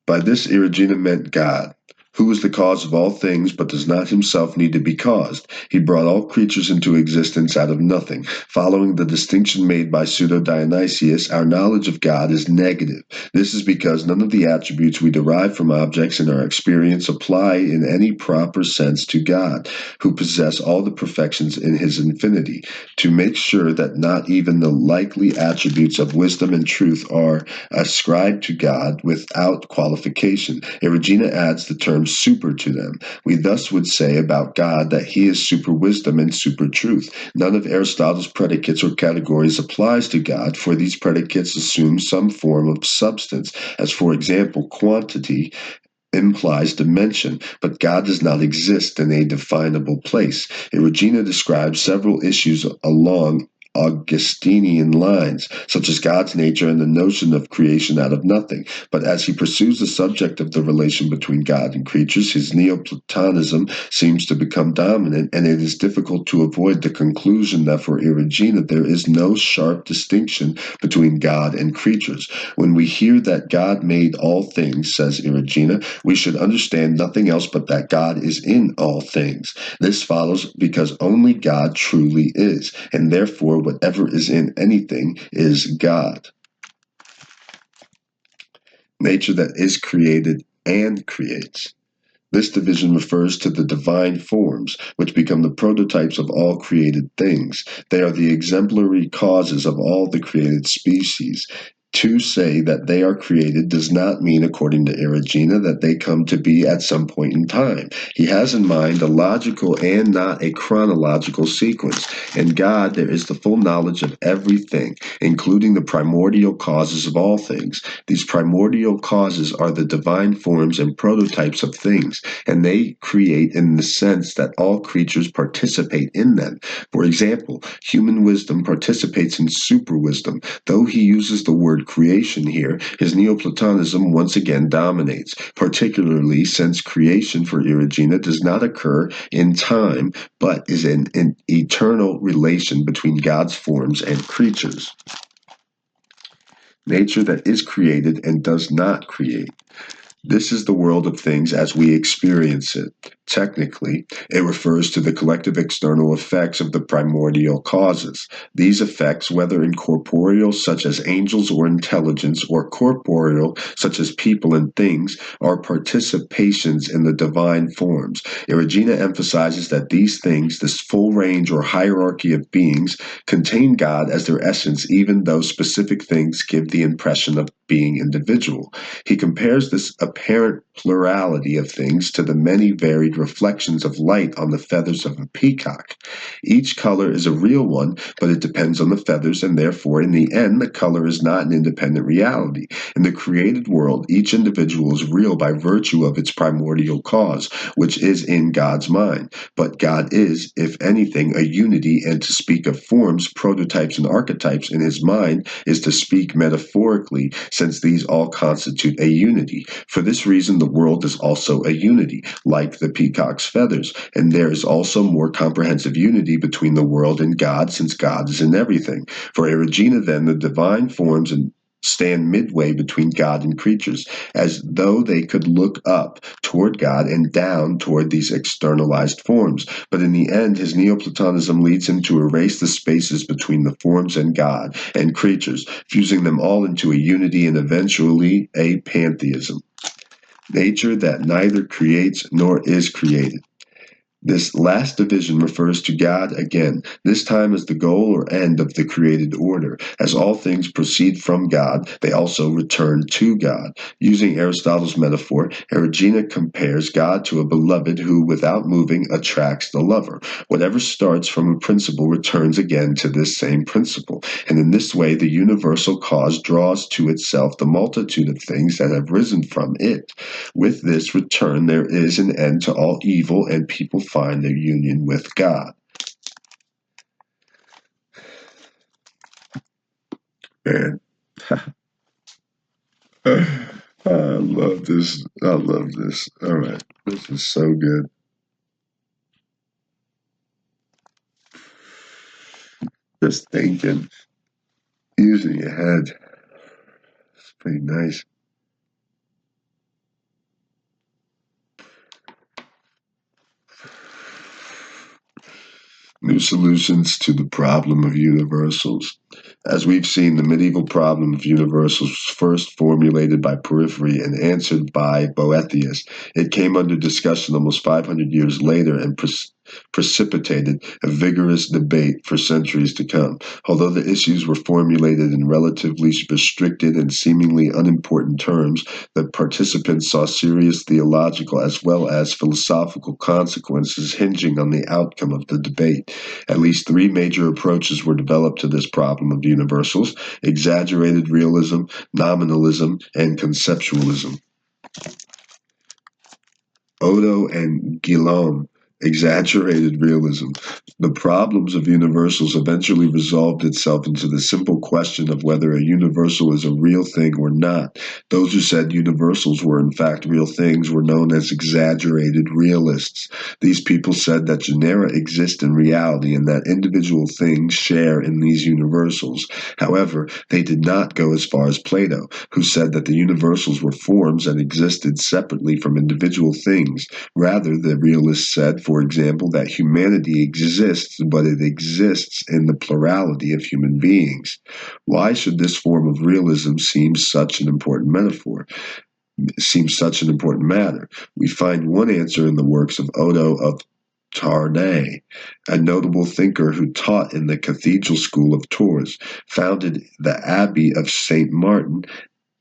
A: By this, Eriugena meant God, who is the cause of all things but does not himself need to be caused. He brought all creatures into existence out of nothing. Following the distinction made by Pseudo-Dionysius, our knowledge of God is negative. This is because none of the attributes we derive from objects in our experience apply in any proper sense to God, who possess all the perfections in his infinity. To make sure that not even the likely attributes of wisdom and truth are ascribed to God without qualification, Eriugena adds the term super to them. We thus would say about God that he is super wisdom and super truth. None of Aristotle's predicates or categories applies to God, for these predicates assume some form of substance, as for example, quantity implies dimension, but God does not exist in a definable place. Eriugena describes several issues along Augustinian lines, such as God's nature and the notion of creation out of nothing. But as he pursues the subject of the relation between God and creatures, his Neoplatonism seems to become dominant, and it is difficult to avoid the conclusion that for Eriugena there is no sharp distinction between God and creatures. When we hear that God made all things, says Eriugena, we should understand nothing else but that God is in all things. This follows because only God truly is, and therefore whatever is in anything is God. Nature that is created and creates. This division refers to the divine forms, which become the prototypes of all created things. They are the exemplary causes of all the created species. To say that they are created does not mean, according to Eriugena, that they come to be at some point in time. He has in mind a logical and not a chronological sequence. In God, there is the full knowledge of everything, including the primordial causes of all things. These primordial causes are the divine forms and prototypes of things, and they create in the sense that all creatures participate in them. For example, human wisdom participates in super wisdom. Though he uses the word creation here, his Neoplatonism once again dominates, particularly since creation for Eriugena does not occur in time, but is an eternal relation between God's forms and creatures. Nature that is created and does not create. This is the world of things as we experience it. Technically, it refers to the collective external effects of the primordial causes. These effects, whether incorporeal, such as angels or intelligence, or corporeal, such as people and things, are participations in the divine forms. Eriugena emphasizes that these things, this full range or hierarchy of beings, contain God as their essence, even though specific things give the impression of being individual. He compares this apparent plurality of things to the many varied reflections of light on the feathers of a peacock. Each color is a real one, but it depends on the feathers, and therefore, in the end, the color is not an independent reality. In the created world, each individual is real by virtue of its primordial cause, which is in God's mind. But God is, if anything, a unity, and to speak of forms, prototypes, and archetypes in his mind is to speak metaphorically, since these all constitute a unity. For this reason, the world is also a unity, like the peacock's feathers, and there is also more comprehensive unity between the world and God, since God is in everything. For Eriugena, then, the divine forms stand midway between God and creatures, as though they could look up toward God and down toward these externalized forms. But in the end, his Neoplatonism leads him to erase the spaces between the forms and God and creatures, fusing them all into a unity and eventually a pantheism. Nature that neither creates nor is created. This last division refers to God again, this time as the goal or end of the created order. As all things proceed from God, they also return to God. Using Aristotle's metaphor, Eriugena compares God to a beloved who, without moving, attracts the lover. Whatever starts from a principle returns again to this same principle, and in this way the universal cause draws to itself the multitude of things that have risen from it. With this return, there is an end to all evil, and people find their union with God. Man, I love this. I love this. All right, this is so good. Just thinking, using your head. It's pretty nice. New solutions to the problem of universals. As we've seen, the medieval problem of universals was first formulated by Porphyry and answered by Boethius. It came under discussion almost 500 years later and precipitated a vigorous debate for centuries to come. Although the issues were formulated in relatively restricted and seemingly unimportant terms, the participants saw serious theological as well as philosophical consequences hinging on the outcome of the debate. At least three major approaches were developed to this problem of universals: exaggerated realism, nominalism, and conceptualism. Odo and Guillaume, exaggerated realism. The problems of universals eventually resolved itself into the simple question of whether a universal is a real thing or not. Those who said universals were in fact real things were known as exaggerated realists. These people said that genera exist in reality and that individual things share in these universals. However, they did not go as far as Plato, who said that the universals were forms and existed separately from individual things. Rather, the realists said, for example, that humanity exists, but it exists in the plurality of human beings. Why should this form of realism seem such an important metaphor? Seems such an important matter? We find one answer in the works of Odo of Tournai, a notable thinker who taught in the Cathedral School of Tours, founded the Abbey of St. Martin,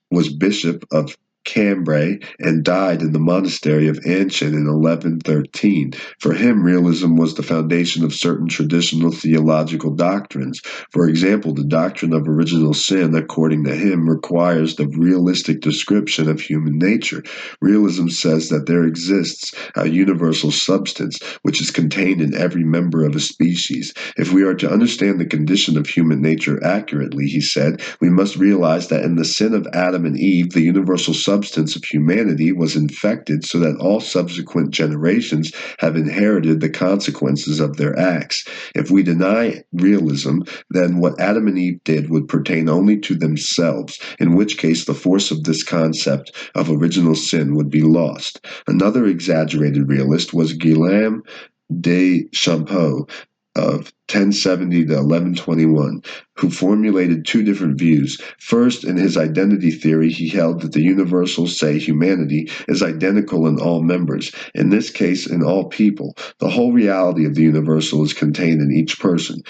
A: was Bishop of Cambrai, and died in the monastery of Anshin in 1113. For him, realism was the foundation of certain traditional theological doctrines. For example, the doctrine of original sin, according to him, requires the realistic description of human nature. Realism says that there exists a universal substance which is contained in every member of a species. If we are to understand the condition of human nature accurately, he said, we must realize that in the sin of Adam and Eve, the universal substance substance of humanity was infected so that all subsequent generations have inherited the consequences of their acts. If we deny realism, then what Adam and Eve did would pertain only to themselves, in which case the force of this concept of original sin would be lost. Another exaggerated realist was Guillaume de Champeau of 1070 to 1121, who formulated two different views. First, in his identity theory, he held that the universal, say humanity, is identical in all members, in this case in all people. The whole reality of the universal is contained in each person.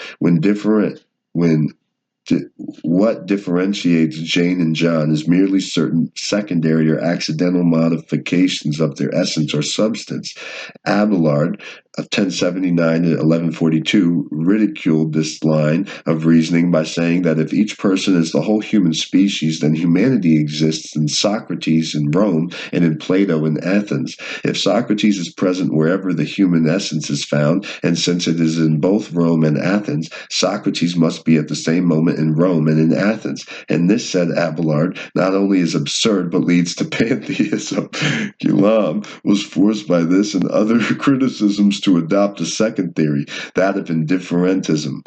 A: What differentiates Jane and John is merely certain secondary or accidental modifications of their essence or substance. Abelard of 1079 to 1142 ridiculed this line of reasoning by saying that if each person is the whole human species, then humanity exists in Socrates in Rome and in Plato in Athens. If Socrates is present wherever the human essence is found, and since it is in both Rome and Athens, Socrates must be at the same moment in Rome and in Athens. And this, said Abelard, not only is absurd but leads to pantheism. Guillaume was forced by this and other criticisms to adopt a second theory, that of indifferentism,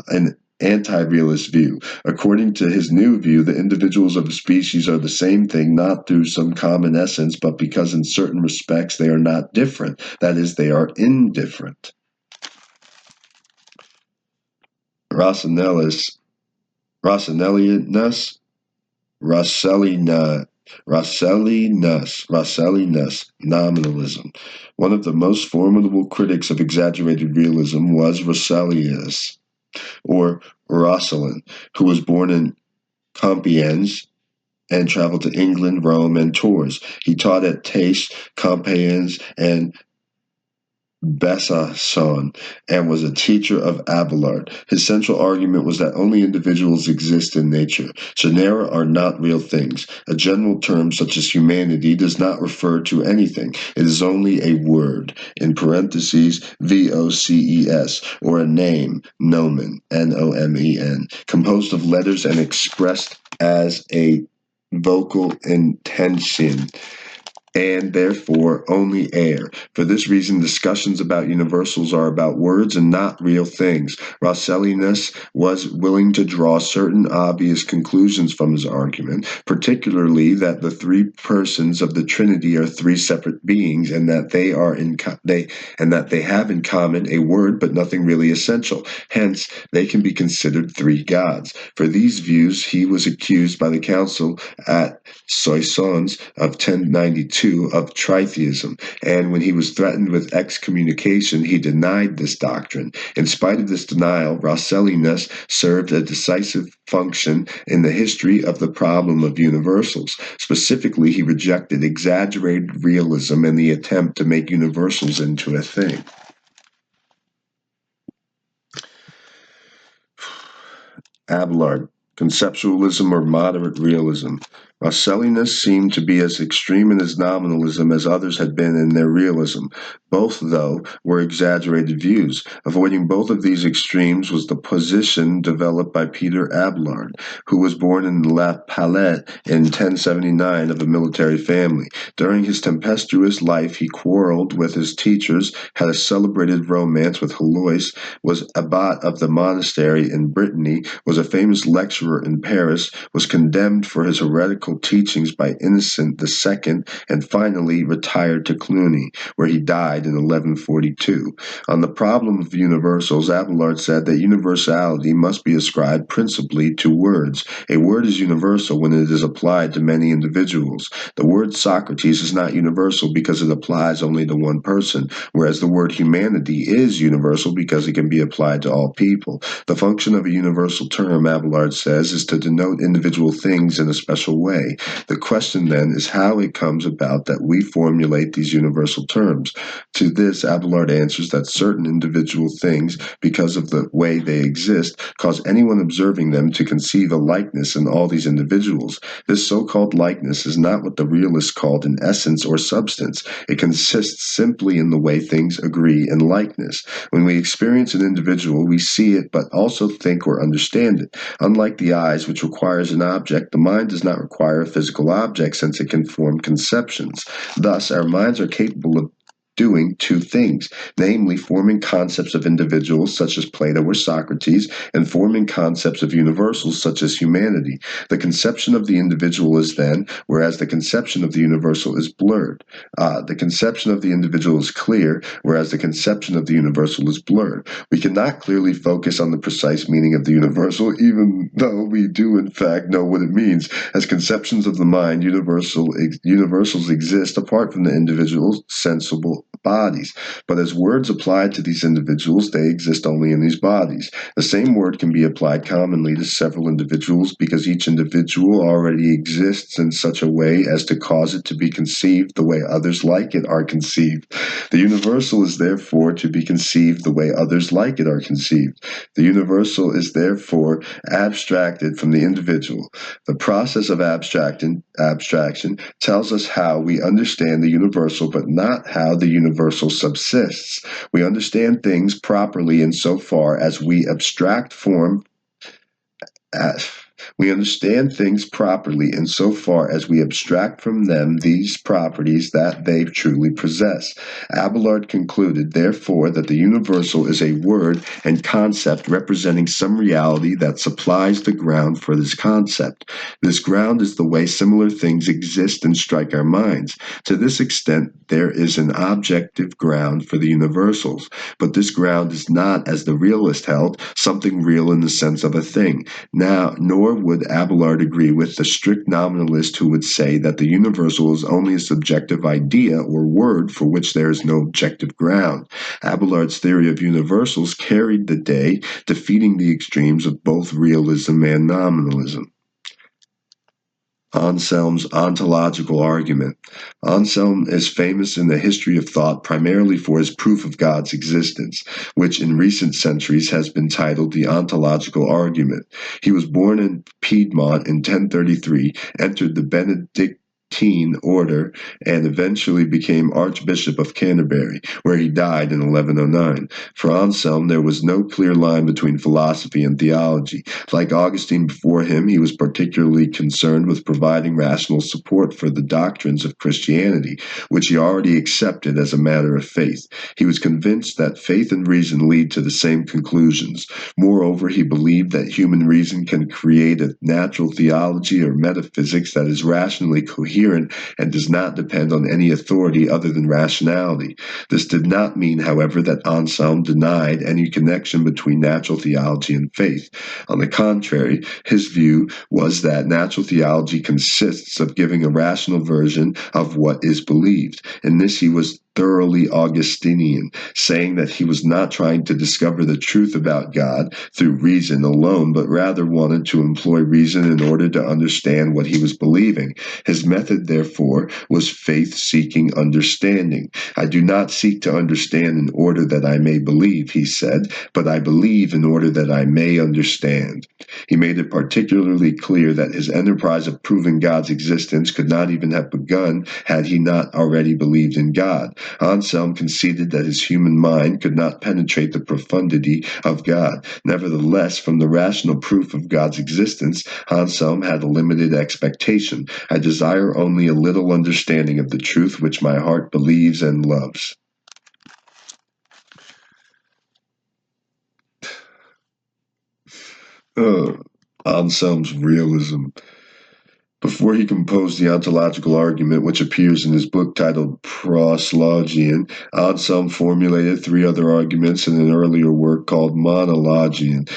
A: an anti-realist view. According to his new view, the individuals of a species are the same thing, not through some common essence, but because in certain respects they are not different. That is, they are indifferent. Rossellinianus nominalism. One of the most formidable critics of exaggerated realism was Rossellinius, or Roscelin, who was born in Compiègne and traveled to England, Rome, and Tours. He taught at Taisse, Compiègne, and Besançon, and was a teacher of Abelard. His central argument was that only individuals exist in nature. Genera are not real things. A general term such as humanity does not refer to anything. It is only a word, in parentheses, VOCES, or a name, nomen, NOMEN, composed of letters and expressed as a vocal intention, and therefore only air. For this reason, discussions about universals are about words and not real things. Rossellinius was willing to draw certain obvious conclusions from his argument, particularly that the three persons of the Trinity are three separate beings, and that they have in common a word but nothing really essential. Hence, they can be considered three gods. For these views, he was accused by the council at Soissons of 1092 of tritheism, and when he was threatened with excommunication, he denied this doctrine. In spite of this denial, Rossellinius served a decisive function in the history of the problem of universals. Specifically, he rejected exaggerated realism and the attempt to make universals into a thing. Abelard, conceptualism or moderate realism. Rossellinius seemed to be as extreme in his nominalism as others had been in their realism. Both, though, were exaggerated views. Avoiding both of these extremes was the position developed by Peter Abelard, who was born in La Palette in 1079 of a military family. During his tempestuous life, he quarreled with his teachers, had a celebrated romance with Heloise, was abbot of the monastery in Brittany, was a famous lecturer in Paris, was condemned for his heretical teachings by Innocent II, and finally retired to Cluny, where he died in 1142. On the problem of universals, Abelard said that universality must be ascribed principally to words. A word is universal when it is applied to many individuals. The word Socrates is not universal because it applies only to one person, whereas the word humanity is universal because it can be applied to all people. The function of a universal term, Abelard says, is to denote individual things in a special way. The question then is how it comes about that we formulate these universal terms. To this, Abelard answers that certain individual things, because of the way they exist, cause anyone observing them to conceive a likeness in all these individuals. This so-called likeness is not what the realists called an essence or substance. It consists simply in the way things agree in likeness. When we experience an individual, we see it, but also think or understand it. Unlike the eyes, which requires an object, the mind does not require require a physical object since it can form conceptions. Thus, our minds are capable of doing two things, namely forming concepts of individuals such as Plato or Socrates, and forming concepts of universals such as humanity. The conception of the individual is then, whereas the conception of the universal is blurred. The conception of the individual is clear, whereas the conception of the universal is blurred. We cannot clearly focus on the precise meaning of the universal, even though we do in fact know what it means. As conceptions of the mind, universals exist apart from the individual's sensible bodies. But as words applied to these individuals, they exist only in these bodies. The same word can be applied commonly to several individuals because each individual already exists in such a way as to cause it to be conceived the way others like it are conceived. The universal is therefore to be conceived the way others like it are conceived. The universal is therefore abstracted from the individual. The process of abstraction tells us how we understand the universal, but not how the universal subsists. We understand things properly insofar as we abstract form. We understand things properly insofar as we abstract from them these properties that they truly possess. Abelard concluded, therefore, that the universal is a word and concept representing some reality that supplies the ground for this concept. This ground is the way similar things exist and strike our minds. To this extent, there is an objective ground for the universals, but this ground is not, as the realist held, something real in the sense of a thing. Now, nor would Abelard agree with the strict nominalist who would say that the universal is only a subjective idea or word for which there is no objective ground. Abelard's theory of universals carried the day, defeating the extremes of both realism and nominalism. Anselm's ontological argument. Anselm is famous in the history of thought primarily for his proof of God's existence, which in recent centuries has been titled the ontological argument. He was born in Piedmont in 1033, entered the Benedictine order, and eventually became Archbishop of Canterbury, where he died in 1109. For Anselm, there was no clear line between philosophy and theology. Like Augustine before him, he was particularly concerned with providing rational support for the doctrines of Christianity, which he already accepted as a matter of faith. He was convinced that faith and reason lead to the same conclusions. Moreover, he believed that human reason can create a natural theology or metaphysics that is rationally coherent and does not depend on any authority other than rationality. This did not mean, however, that Anselm denied any connection between natural theology and faith. On the contrary, his view was that natural theology consists of giving a rational version of what is believed. In this he was thoroughly Augustinian, saying that he was not trying to discover the truth about God through reason alone, but rather wanted to employ reason in order to understand what he was believing. His method, therefore, was faith-seeking understanding. I do not seek to understand in order that I may believe, he said, but I believe in order that I may understand. He made it particularly clear that his enterprise of proving God's existence could not even have begun had he not already believed in God. Anselm conceded that his human mind could not penetrate the profundity of God. Nevertheless, from the rational proof of God's existence, Anselm had a limited expectation. I desire only a little understanding of the truth which my heart believes and loves. Anselm's realism. Before he composed the ontological argument, which appears in his book titled Proslogion, Anselm formulated three other arguments in an earlier work called Monologion.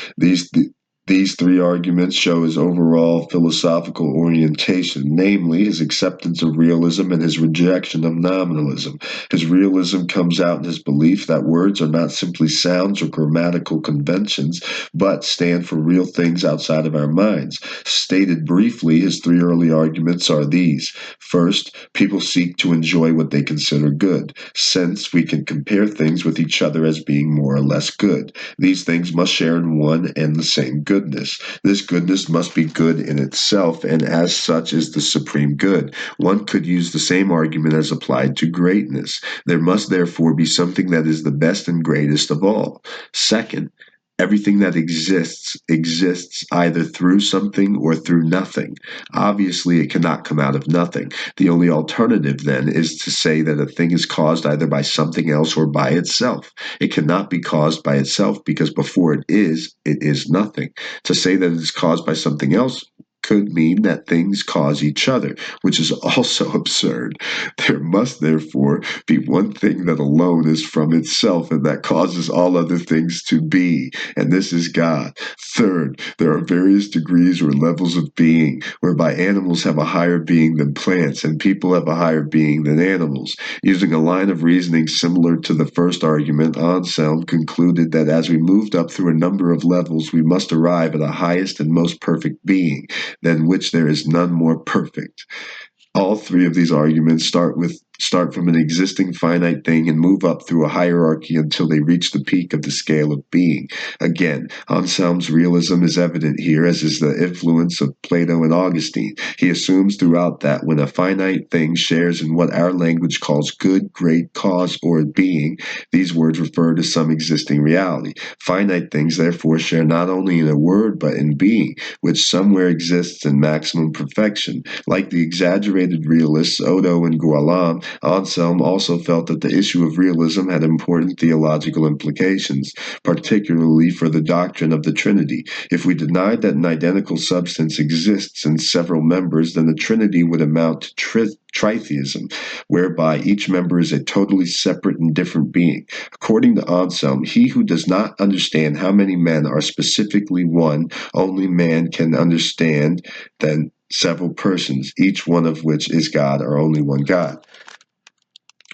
A: These three arguments show his overall philosophical orientation, namely his acceptance of realism and his rejection of nominalism. His realism comes out in his belief that words are not simply sounds or grammatical conventions, but stand for real things outside of our minds. Stated briefly, his three early arguments are these. First, people seek to enjoy what they consider good, since we can compare things with each other as being more or less good. These things must share in one and the same goodness. This goodness must be good in itself, and as such is the supreme good. One could use the same argument as applied to greatness. There must therefore be something that is the best and greatest of all. Second, Everything that exists either through something or through nothing. Obviously, it cannot come out of nothing. The only alternative, then, is to say that a thing is caused either by something else or by itself. It cannot be caused by itself because before it is nothing. To say that it is caused by something else could mean that things cause each other, which is also absurd. There must therefore be one thing that alone is from itself and that causes all other things to be, and this is God. Third, there are various degrees or levels of being, whereby animals have a higher being than plants, and people have a higher being than animals. Using a line of reasoning similar to the first argument, Anselm concluded that as we moved up through a number of levels, we must arrive at a highest and most perfect being, than which there is none more perfect. All three of these arguments start from an existing finite thing and move up through a hierarchy until they reach the peak of the scale of being. Again, Anselm's realism is evident here, as is the influence of Plato and Augustine. He assumes throughout that when a finite thing shares in what our language calls good, great, cause, or being, these words refer to some existing reality. Finite things therefore share not only in a word but in being, which somewhere exists in maximum perfection. Like the exaggerated realists Odo and Gualam, Anselm also felt that the issue of realism had important theological implications, particularly for the doctrine of the Trinity. If we denied that an identical substance exists in several members, then the Trinity would amount to tritheism, whereby each member is a totally separate and different being. According to Anselm, he who does not understand how many men are specifically one, only man can understand then several persons, each one of which is God or only one God.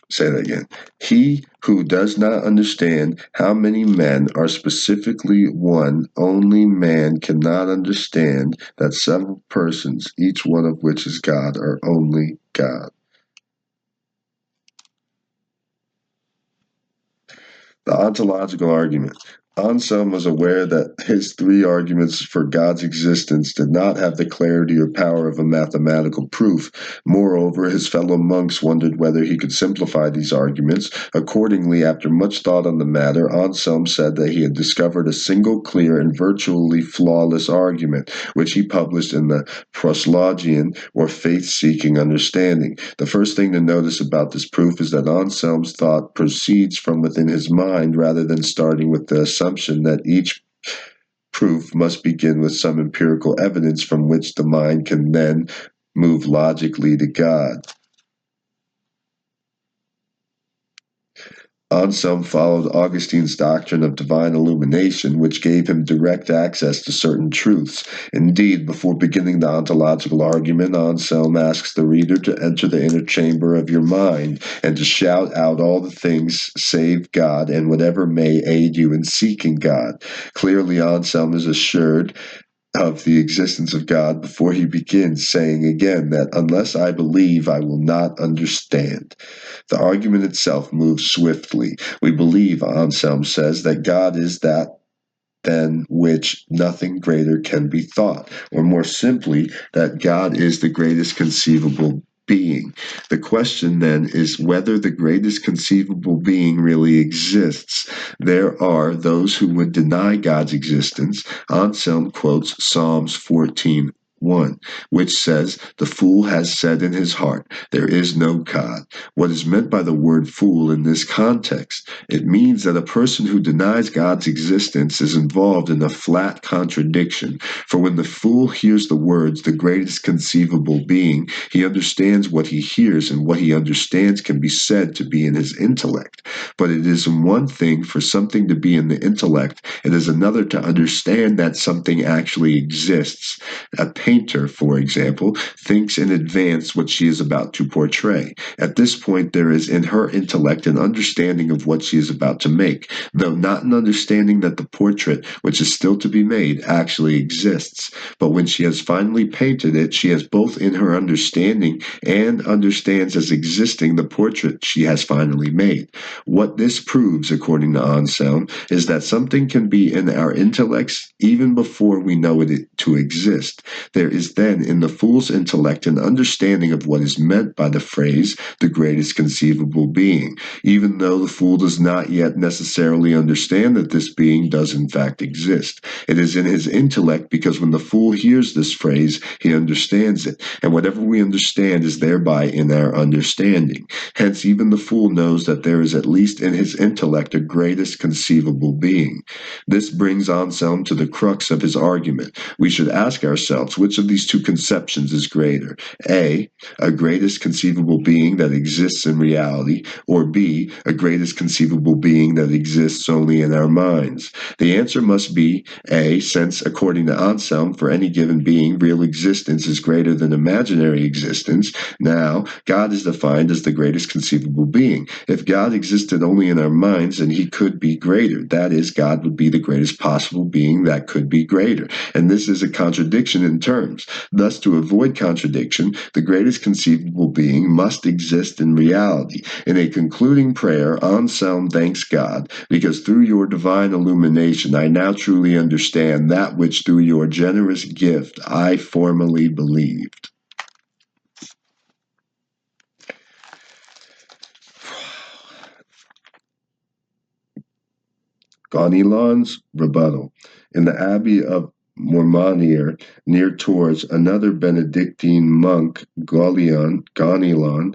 A: Say that again. He who does not understand how many men are specifically one, only man cannot understand that several persons, each one of which is God, are only God. The ontological argument. Anselm was aware that his three arguments for God's existence did not have the clarity or power of a mathematical proof. Moreover, his fellow monks wondered whether he could simplify these arguments. Accordingly, after much thought on the matter, Anselm said that he had discovered a single clear and virtually flawless argument, which he published in the Proslogion, or faith-seeking understanding. The first thing to notice about this proof is that Anselm's thought proceeds from within his mind rather than starting with the assumption that each proof must begin with some empirical evidence from which the mind can then move logically to God. Anselm followed Augustine's doctrine of divine illumination, which gave him direct access to certain truths. Indeed, before beginning the ontological argument, Anselm asks the reader to enter the inner chamber of your mind and to shout out all the things save God and whatever may aid you in seeking God. Clearly, Anselm is assured of the existence of God before he begins, saying again that unless I believe, I will not understand. The argument itself moves swiftly. We believe, Anselm says, that God is that than which nothing greater can be thought, or more simply, that God is the greatest conceivable being. The question then is whether the greatest conceivable being really exists. There are those who would deny God's existence. Anselm quotes Psalms 14:1, which says, "The fool has said in his heart, there is no God." What is meant by the word fool in this context? It means that a person who denies God's existence is involved in a flat contradiction. For when the fool hears the words, the greatest conceivable being, he understands what he hears, and what he understands can be said to be in his intellect. But it is one thing for something to be in the intellect, it is another to understand that something actually exists. A painter, for example, thinks in advance what she is about to portray. At this point, there is in her intellect an understanding of what she is about to make, though not an understanding that the portrait, which is still to be made, actually exists. But when she has finally painted it, she has both in her understanding and understands as existing the portrait she has finally made. What this proves, according to Anselm, is that something can be in our intellects even before we know it to exist. There is then in the fool's intellect an understanding of what is meant by the phrase, the greatest conceivable being, even though the fool does not yet necessarily understand that this being does in fact exist. It is in his intellect because when the fool hears this phrase, he understands it, and whatever we understand is thereby in our understanding. Hence, even the fool knows that there is at least in his intellect a greatest conceivable being. This brings Anselm to the crux of his argument. We should ask ourselves which of these two conceptions is greater: A, a greatest conceivable being that exists in reality, or B, a greatest conceivable being that exists only in our minds. The answer must be A, since, according to Anselm, for any given being, real existence is greater than imaginary existence. Now, God is defined as the greatest conceivable being. If God existed only in our minds, then he could be greater. That is, God would be the greatest possible being that could be greater. And this is a contradiction in terms. Thus, to avoid contradiction, the greatest conceivable being must exist in reality. In a concluding prayer, Anselm thanks God, because through your divine illumination I now truly understand that which through your generous gift I formerly believed. Gaunilon's rebuttal. In the Abbey of Montmonier, near Tours, another Benedictine monk, Gaunilon,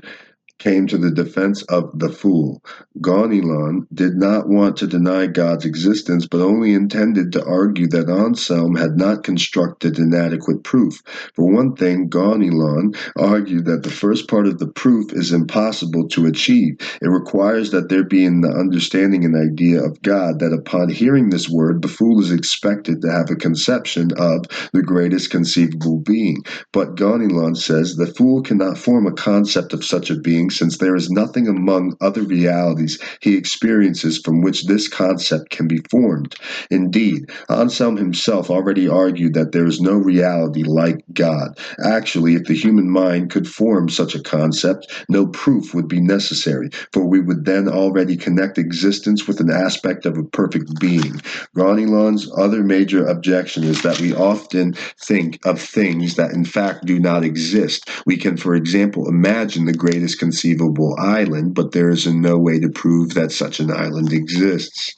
A: came to the defense of the fool. Gaunilon did not want to deny God's existence, but only intended to argue that Anselm had not constructed an adequate proof. For one thing, Gaunilon argued that the first part of the proof is impossible to achieve. It requires that there be in the understanding an idea of God, that upon hearing this word, the fool is expected to have a conception of the greatest conceivable being. But Gaunilon says the fool cannot form a concept of such a being, since there is nothing among other realities he experiences from which this concept can be formed. Indeed, Anselm himself already argued that there is no reality like God. Actually, if the human mind could form such a concept, no proof would be necessary, for we would then already connect existence with an aspect of a perfect being. Gaunilon's other major objection is that we often think of things that in fact do not exist. We can, for example, imagine the greatest conceivable island, but there is in no way to prove that such an island exists.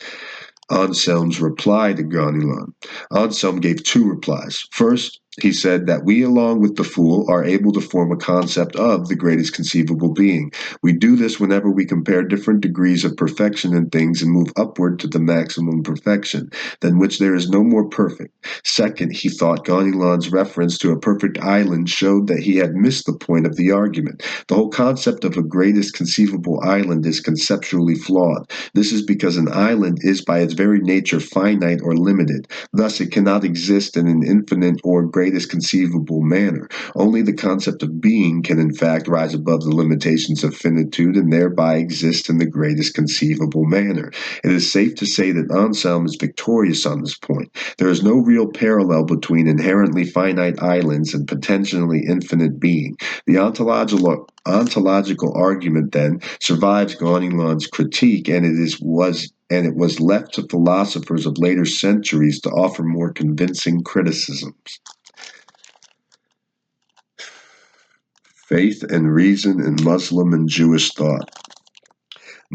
A: Anselm's reply to Gaunilon. Anselm gave two replies. First, he said that we, along with the fool, are able to form a concept of the greatest conceivable being. We do this whenever we compare different degrees of perfection in things and move upward to the maximum perfection, than which there is no more perfect. Second, he thought Gaunilon's reference to a perfect island showed that he had missed the point of the argument. The whole concept of a greatest conceivable island is conceptually flawed. This is because an island is by its very nature finite or limited. Thus, it cannot exist in an infinite or greatest conceivable manner. Only the concept of being can in fact rise above the limitations of finitude and thereby exist in the greatest conceivable manner. It is safe to say that Anselm is victorious on this point. There is no real parallel between inherently finite islands and potentially infinite being. The ontological argument, then, survives Gaunilon's critique, and it was left to philosophers of later centuries to offer more convincing criticisms. Faith and reason in Muslim and Jewish thought.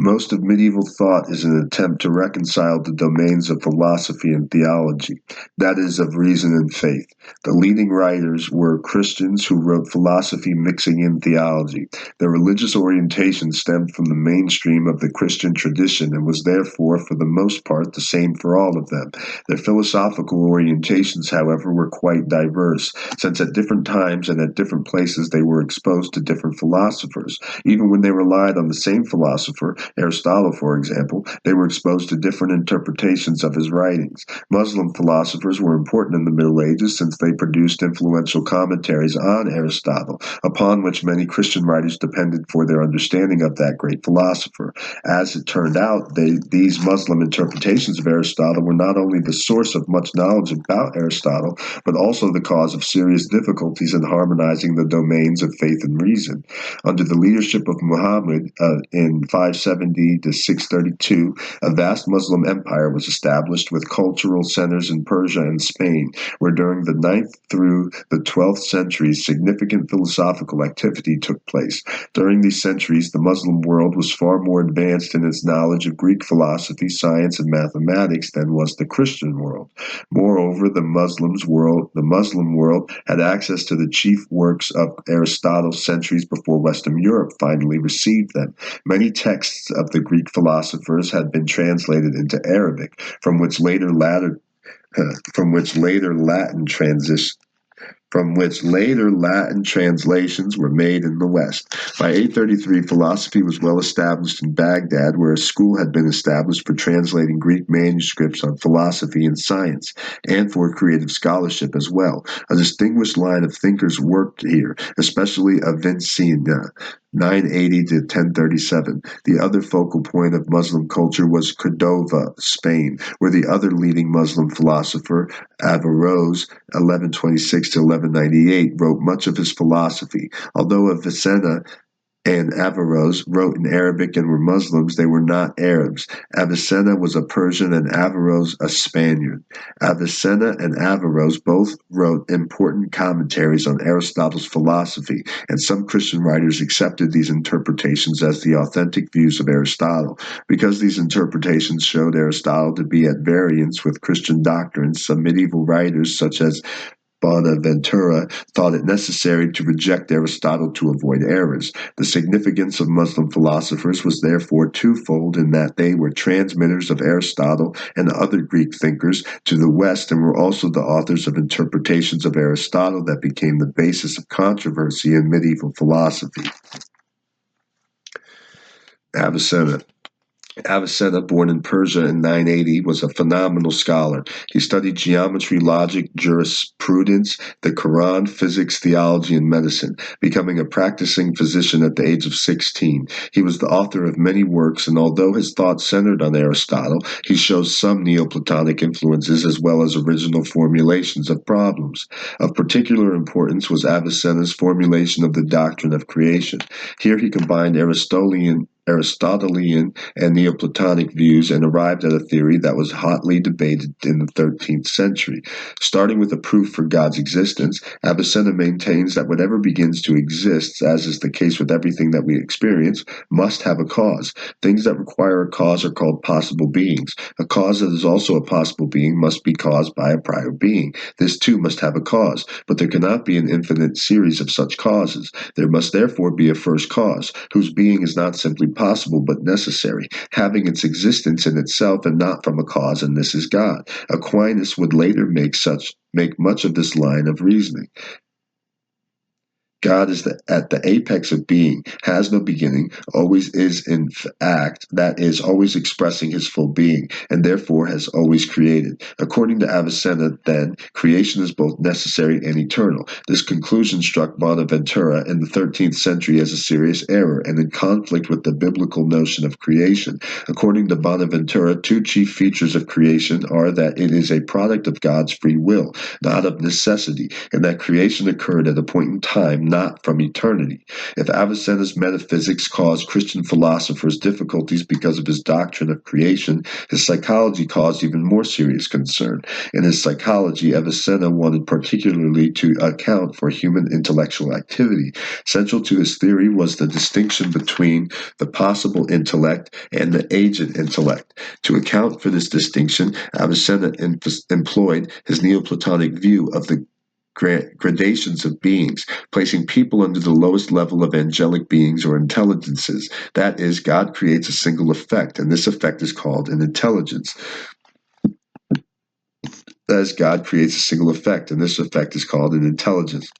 A: Most of medieval thought is an attempt to reconcile the domains of philosophy and theology, that is, of reason and faith. The leading writers were Christians who wrote philosophy mixing in theology. Their religious orientation stemmed from the mainstream of the Christian tradition and was therefore, for the most part, the same for all of them. Their philosophical orientations, however, were quite diverse, since at different times and at different places they were exposed to different philosophers. Even when they relied on the same philosopher, Aristotle, for example, they were exposed to different interpretations of his writings. Muslim philosophers were important in the Middle Ages since they produced influential commentaries on Aristotle, upon which many Christian writers depended for their understanding of that great philosopher. As it turned out, these Muslim interpretations of Aristotle were not only the source of much knowledge about Aristotle, but also the cause of serious difficulties in harmonizing the domains of faith and reason. Under the leadership of Muhammad in 570 570 to 632, a vast Muslim empire was established with cultural centers in Persia and Spain, where during the 9th through the 12th centuries significant philosophical activity took place. During these centuries, the Muslim world was far more advanced in its knowledge of Greek philosophy, science, and mathematics than was the Christian world. Moreover, the Muslim world had access to the chief works of Aristotle centuries before Western Europe finally received them. Many texts of the Greek philosophers had been translated into Arabic, from which later Latin translations were made in the West. By 833, philosophy was well established in Baghdad, where a school had been established for translating Greek manuscripts on philosophy and science, and for creative scholarship as well. A distinguished line of thinkers worked here, especially Avicenna, 980 to 1037. The other focal point of Muslim culture was Cordova, Spain, where the other leading Muslim philosopher, Averroes, 1126 to 1198, wrote much of his philosophy. Although Avicenna and Averroes wrote in Arabic and were Muslims, they were not Arabs. Avicenna was a Persian and Averroes a Spaniard. Avicenna and Averroes both wrote important commentaries on Aristotle's philosophy, and some Christian writers accepted these interpretations as the authentic views of Aristotle. Because these interpretations showed Aristotle to be at variance with Christian doctrines, some medieval writers, such as Bonaventura, thought it necessary to reject Aristotle to avoid errors. The significance of Muslim philosophers was therefore twofold in that they were transmitters of Aristotle and other Greek thinkers to the West, and were also the authors of interpretations of Aristotle that became the basis of controversy in medieval philosophy. Avicenna. Avicenna, born in Persia in 980, was a phenomenal scholar. He studied geometry, logic, jurisprudence, the Quran, physics, theology, and medicine, becoming a practicing physician at the age of 16. He was the author of many works, and although his thought centered on Aristotle, he shows some Neoplatonic influences as well as original formulations of problems. Of particular importance was Avicenna's formulation of the doctrine of creation. Here he combined Aristotelian and Neoplatonic views and arrived at a theory that was hotly debated in the 13th century. Starting with a proof for God's existence, Avicenna maintains that whatever begins to exist, as is the case with everything that we experience, must have a cause. Things that require a cause are called possible beings. A cause that is also a possible being must be caused by a prior being. This too must have a cause, but there cannot be an infinite series of such causes. There must therefore be a first cause, whose being is not simply possible but necessary, having its existence in itself and not from a cause, and this is God. Aquinas would later make much of this line of reasoning. God is at the apex of being, has no beginning, always is in act, that is, always expressing his full being, and therefore has always created. According to Avicenna, then, creation is both necessary and eternal. This conclusion struck Bonaventura in the 13th century as a serious error and in conflict with the biblical notion of creation. According to Bonaventura, two chief features of creation are that it is a product of God's free will, not of necessity, and that creation occurred at a point in time, not from eternity. If Avicenna's metaphysics caused Christian philosophers difficulties because of his doctrine of creation, his psychology caused even more serious concern. In his psychology, Avicenna wanted particularly to account for human intellectual activity. Central to his theory was the distinction between the possible intellect and the agent intellect. To account for this distinction, Avicenna employed his Neoplatonic view of the gradations of beings, placing people under the lowest level of angelic beings or intelligences. That is, God creates a single effect, and this effect is called an intelligence. As God creates a single effect, and this effect is called an intelligence.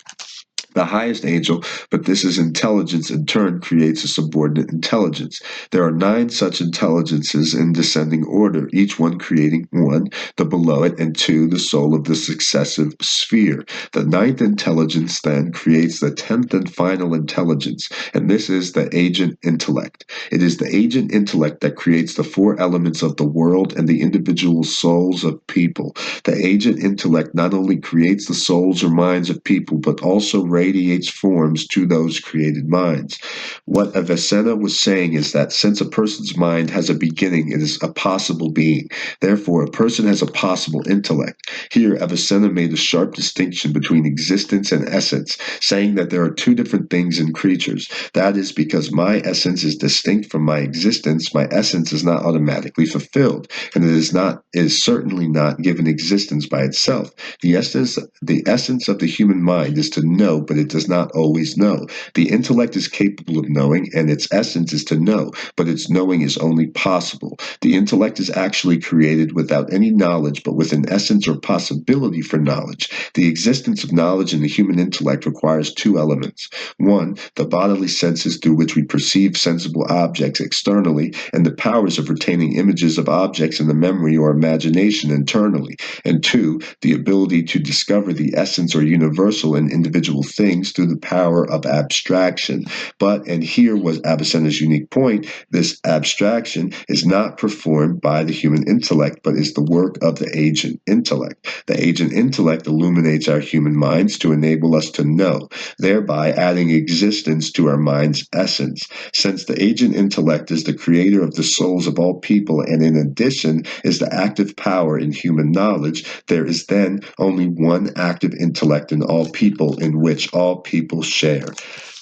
A: The highest angel, but this is intelligence in turn, creates a subordinate intelligence. There are 9 such intelligences in descending order, each one creating 1, the below it, and 2, the soul of the successive sphere. The 9th intelligence then creates the 10th and final intelligence, and this is the agent intellect. It is the agent intellect that creates the 4 elements of the world and the individual souls of people. The agent intellect not only creates the souls or minds of people, but also raises radiates forms to those created minds. What Avicenna was saying is that since a person's mind has a beginning, it is a possible being. Therefore, a person has a possible intellect. Here, Avicenna made a sharp distinction between existence and essence, saying that there are two different things in creatures. That is, because my essence is distinct from my existence, my essence is not automatically fulfilled, and it is certainly not given existence by itself. The essence of the human mind is to know, but it does not always know. The intellect is capable of knowing, and its essence is to know, but its knowing is only possible. The intellect is actually created without any knowledge, but with an essence or possibility for knowledge. The existence of knowledge in the human intellect requires two elements. One, the bodily senses through which we perceive sensible objects externally, and the powers of retaining images of objects in the memory or imagination internally. And two, the ability to discover the essence or universal in individual things through the power of abstraction. But, and here was Avicenna's unique point, this abstraction is not performed by the human intellect, but is the work of the agent intellect. The agent intellect illuminates our human minds to enable us to know, thereby adding existence to our mind's essence. Since the agent intellect is the creator of the souls of all people, and in addition is the active power in human knowledge, there is then only one active intellect in all people, in which all people share.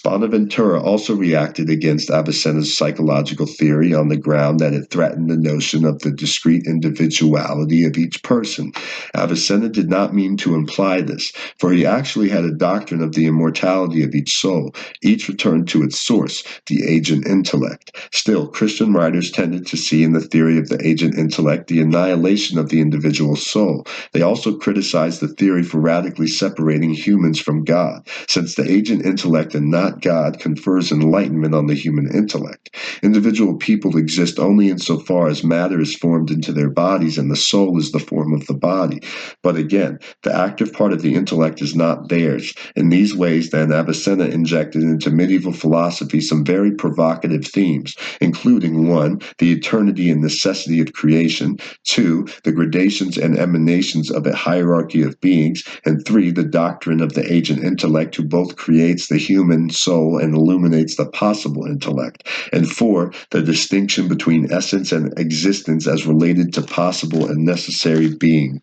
A: Bonaventura also reacted against Avicenna's psychological theory on the ground that it threatened the notion of the discrete individuality of each person. Avicenna did not mean to imply this, for he actually had a doctrine of the immortality of each soul, each returned to its source, the agent intellect. Still, Christian writers tended to see in the theory of the agent intellect the annihilation of the individual soul. They also criticized the theory for radically separating humans from God, since the agent intellect and not God confers enlightenment on the human intellect. Individual people exist only insofar as matter is formed into their bodies and the soul is the form of the body. But again, the active part of the intellect is not theirs. In these ways, then, Avicenna injected into medieval philosophy some very provocative themes, including 1, the eternity and necessity of creation, 2, the gradations and emanations of a hierarchy of beings, and 3, the doctrine of the agent intellect who both creates the human soul and illuminates the possible intellect, and 4, the distinction between essence and existence as related to possible and necessary being.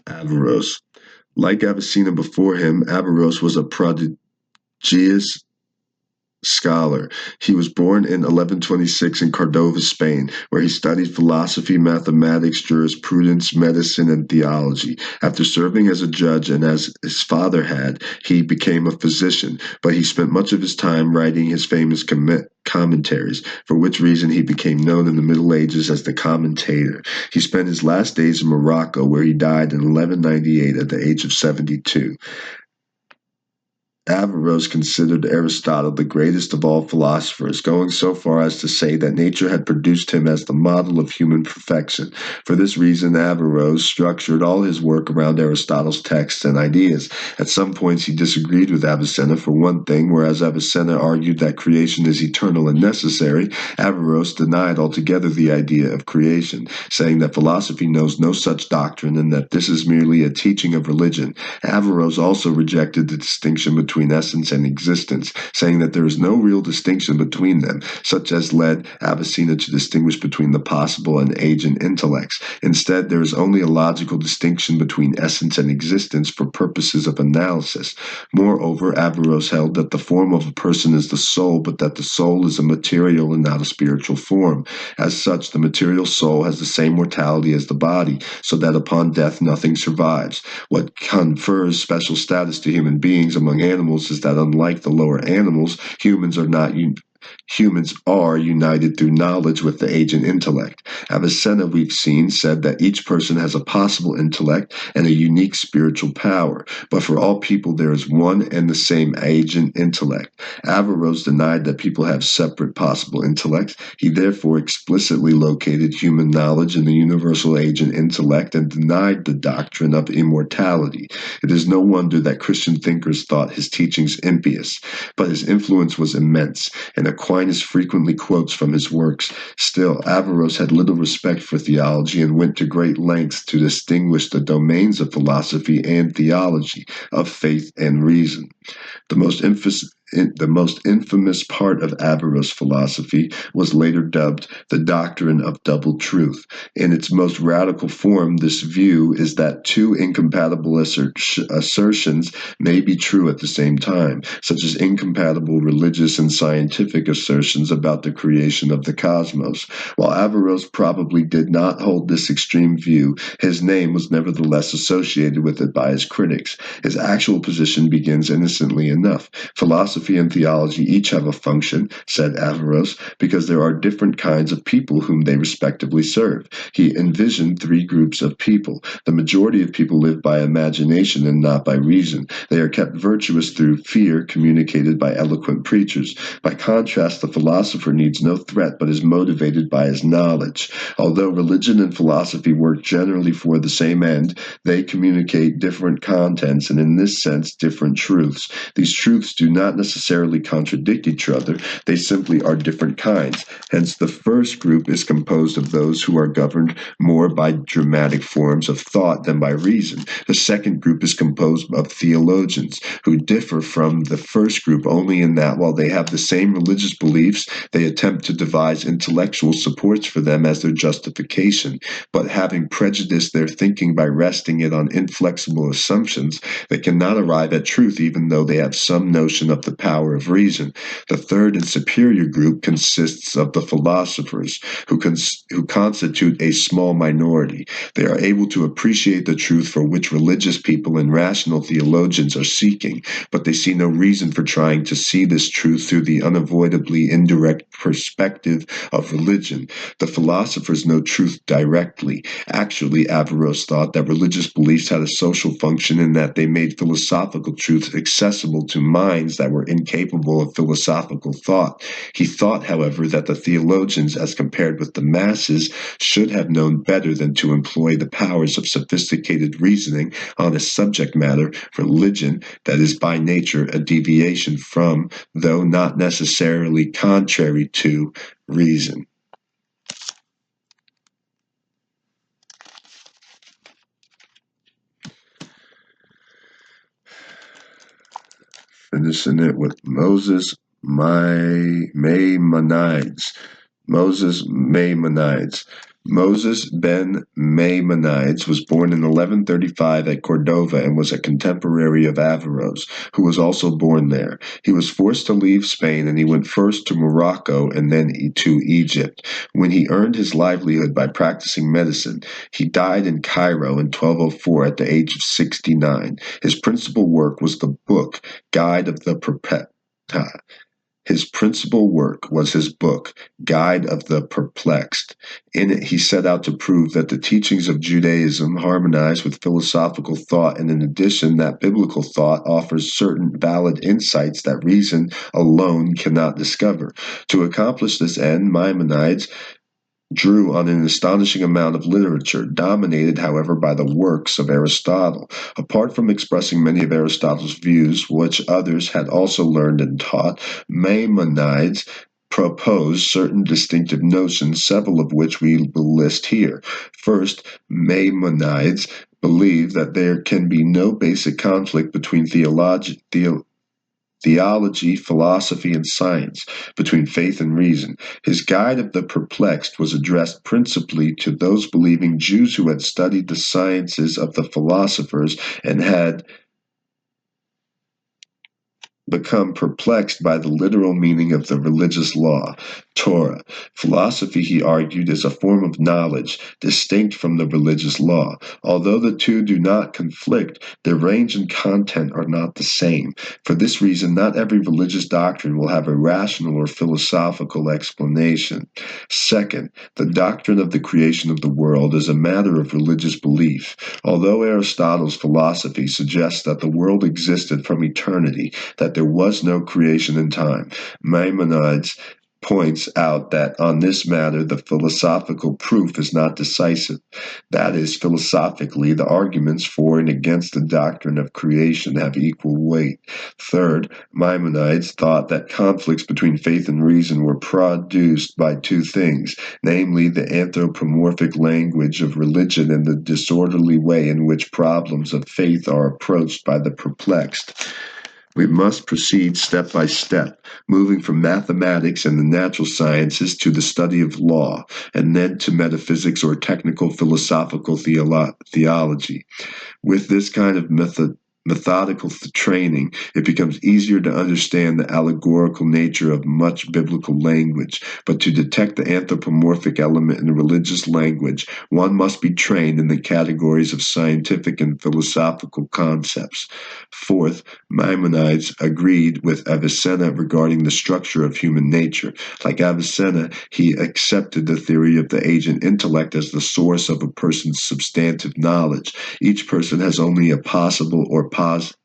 A: Averroes. Like Avicenna before him, Averroes was a prodigious scholar. He was born in 1126 in Cordova, Spain, where he studied philosophy, mathematics, jurisprudence, medicine, and theology. After serving as a judge and as his father had, he became a physician, but he spent much of his time writing his famous commentaries, for which reason he became known in the Middle Ages as the commentator. He spent his last days in Morocco, where he died in 1198 at the age of 72. Averroes considered Aristotle the greatest of all philosophers, going so far as to say that nature had produced him as the model of human perfection. For this reason, Averroes structured all his work around Aristotle's texts and ideas. At some points, he disagreed with Avicenna for one thing, whereas Avicenna argued that creation is eternal and necessary. Averroes denied altogether the idea of creation, saying that philosophy knows no such doctrine and that this is merely a teaching of religion. Averroes also rejected the distinction between essence and existence, saying that there is no real distinction between them, such as led Avicenna to distinguish between the possible and agent intellects. Instead, there is only a logical distinction between essence and existence for purposes of analysis. Moreover, Averroes held that the form of a person is the soul, but that the soul is a material and not a spiritual form. As such, the material soul has the same mortality as the body, so that upon death nothing survives. What confers special status to human beings among animals is that unlike the lower animals, humans are united through knowledge with the agent intellect. Avicenna, we've seen, said that each person has a possible intellect and a unique spiritual power, but for all people there is one and the same agent intellect. Averroes denied that people have separate possible intellects. He therefore explicitly located human knowledge in the universal agent intellect and denied the doctrine of immortality. It is no wonder that Christian thinkers thought his teachings impious, but his influence was immense, and Aquinas frequently quotes from his works. Still, Averroes had little respect for theology and went to great lengths to distinguish the domains of philosophy and theology, of faith and reason. The most infamous part of Averroes' philosophy was later dubbed the doctrine of double truth. In its most radical form, this view is that two incompatible assertions may be true at the same time, such as incompatible religious and scientific assertions about the creation of the cosmos. While Averroes probably did not hold this extreme view, his name was nevertheless associated with it by his critics. His actual position begins innocently enough. Philosophy and theology each have a function, said Averroes, because there are different kinds of people whom they respectively serve. He envisioned three groups of people. The majority of people live by imagination and not by reason. They are kept virtuous through fear communicated by eloquent preachers. By contrast, the philosopher needs no threat but is motivated by his knowledge. Although religion and philosophy work generally for the same end, they communicate different contents and in this sense different truths. These truths do not necessarily contradict each other, they simply are different kinds. Hence, the first group is composed of those who are governed more by dramatic forms of thought than by reason. The second group is composed of theologians, who differ from the first group only in that while they have the same religious beliefs, they attempt to devise intellectual supports for them as their justification. But having prejudiced their thinking by resting it on inflexible assumptions, they cannot arrive at truth even though they have some notion of the power of reason. The third and superior group consists of the philosophers, who constitute a small minority. They are able to appreciate the truth for which religious people and rational theologians are seeking, but they see no reason for trying to see this truth through the unavoidably indirect perspective of religion. The philosophers know truth directly. Actually, Averroes thought that religious beliefs had a social function in that they made philosophical truths accessible to minds that were incapable of philosophical thought. He thought, however, that the theologians, as compared with the masses, should have known better than to employ the powers of sophisticated reasoning on a subject matter, religion, that is by nature a deviation from, though not necessarily contrary to, reason. Finishing it with Moses Maimonides. Moses Maimonides. Moses ben Maimonides was born in 1135 at Cordova and was a contemporary of Averroes, who was also born there. He was forced to leave Spain and he went first to Morocco and then to Egypt. When he earned his livelihood by practicing medicine, he died in Cairo in 1204 at the age of 69. His principal work was the book Guide of the His principal work was his book, Guide of the Perplexed. In it, he set out to prove that the teachings of Judaism harmonize with philosophical thought, and in addition, that biblical thought offers certain valid insights that reason alone cannot discover. To accomplish this end, Maimonides drew on an astonishing amount of literature, dominated, however, by the works of Aristotle. Apart from expressing many of Aristotle's views, which others had also learned and taught, Maimonides proposed certain distinctive notions, several of which we will list here. First, Maimonides believed that there can be no basic conflict between theology, philosophy, and science, between faith and reason. His Guide of the Perplexed was addressed principally to those believing Jews who had studied the sciences of the philosophers and had become perplexed by the literal meaning of the religious law, Torah. Philosophy, he argued, is a form of knowledge, distinct from the religious law. Although the two do not conflict, their range and content are not the same. For this reason, not every religious doctrine will have a rational or philosophical explanation. Second, the doctrine of the creation of the world is a matter of religious belief. Although Aristotle's philosophy suggests that the world existed from eternity, that there was no creation in time, Maimonides points out that on this matter the philosophical proof is not decisive. That is, philosophically, the arguments for and against the doctrine of creation have equal weight. Third, Maimonides thought that conflicts between faith and reason were produced by two things, namely the anthropomorphic language of religion and the disorderly way in which problems of faith are approached by the perplexed. We must proceed step by step, moving from mathematics and the natural sciences to the study of law, and then to metaphysics or technical philosophical theology. With this kind of methodical training, it becomes easier to understand the allegorical nature of much biblical language. But to detect the anthropomorphic element in religious language, one must be trained in the categories of scientific and philosophical concepts. Fourth, Maimonides agreed with Avicenna regarding the structure of human nature. Like Avicenna, he accepted the theory of the agent intellect as the source of a person's substantive knowledge. Each person has only a possible or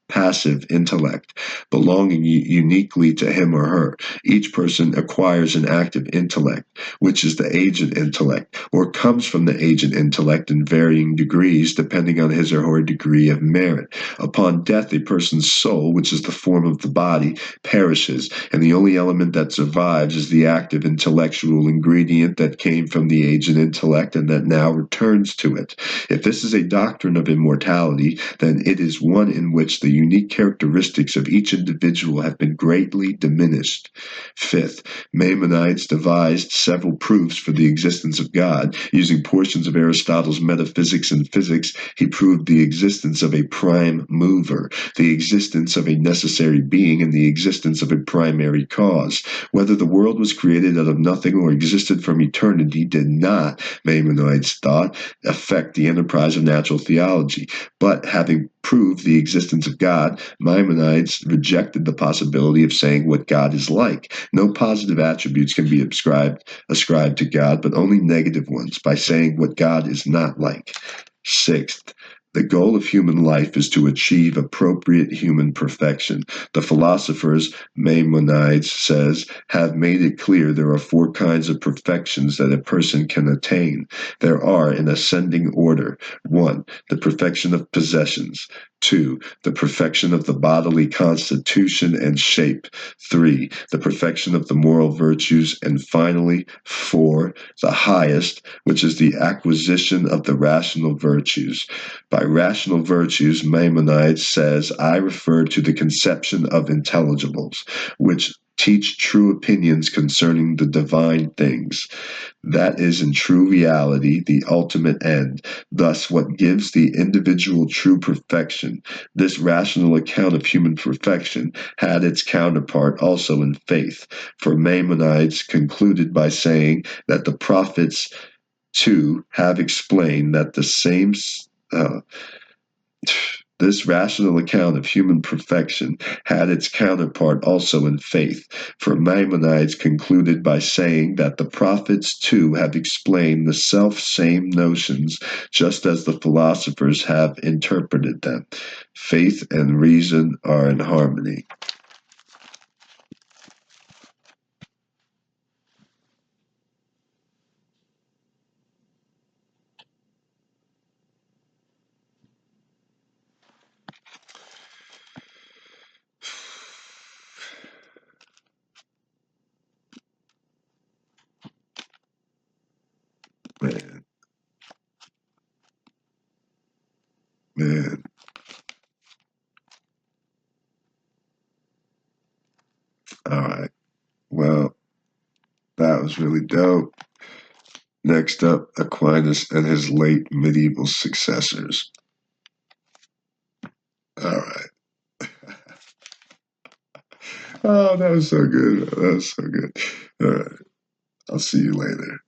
A: passive intellect, belonging uniquely to him or her. Each person acquires an active intellect, which is the agent intellect, or comes from the agent intellect in varying degrees depending on his or her degree of merit. Upon death, a person's soul, which is the form of the body, perishes, and the only element that survives is the active intellectual ingredient that came from the agent intellect and that now returns to it. If this is a doctrine of immortality, then it is one in which the unique characteristics of each individual have been greatly diminished. Fifth, Maimonides devised several proofs for the existence of God. Using portions of Aristotle's metaphysics and physics, he proved the existence of a prime mover, the existence of a necessary being, and the existence of a primary cause. Whether the world was created out of nothing or existed from eternity did not, Maimonides thought, affect the enterprise of natural theology. But having proved the existence of God, Maimonides rejected the possibility of saying what God is like. No positive attributes can be ascribed to God, but only negative ones, by saying what God is not like. Sixth, the goal of human life is to achieve appropriate human perfection. The philosophers, Maimonides says, have made it clear there are four kinds of perfections that a person can attain. There are, in ascending order: 1. The perfection of possessions. 2. The perfection of the bodily constitution and shape. 3. The perfection of the moral virtues. And finally, 4. The highest, which is the acquisition of the rational virtues. By rational virtues, Maimonides says, I refer to the conception of intelligibles, which teach true opinions concerning the divine things. That is in true reality the ultimate end, thus what gives the individual true perfection. This rational account of human perfection had its counterpart also in faith, for Maimonides concluded by saying that the prophets too have explained that the same this rational account of human perfection had its counterpart also in faith, for Maimonides concluded by saying that the prophets too have explained the self-same notions just as the philosophers have interpreted them. Faith and reason are in harmony. Man, man. All right. Well, that was really dope. Next up, Aquinas and his late medieval successors. All right. Oh, that was so good. That was so good. All right. I'll see you later.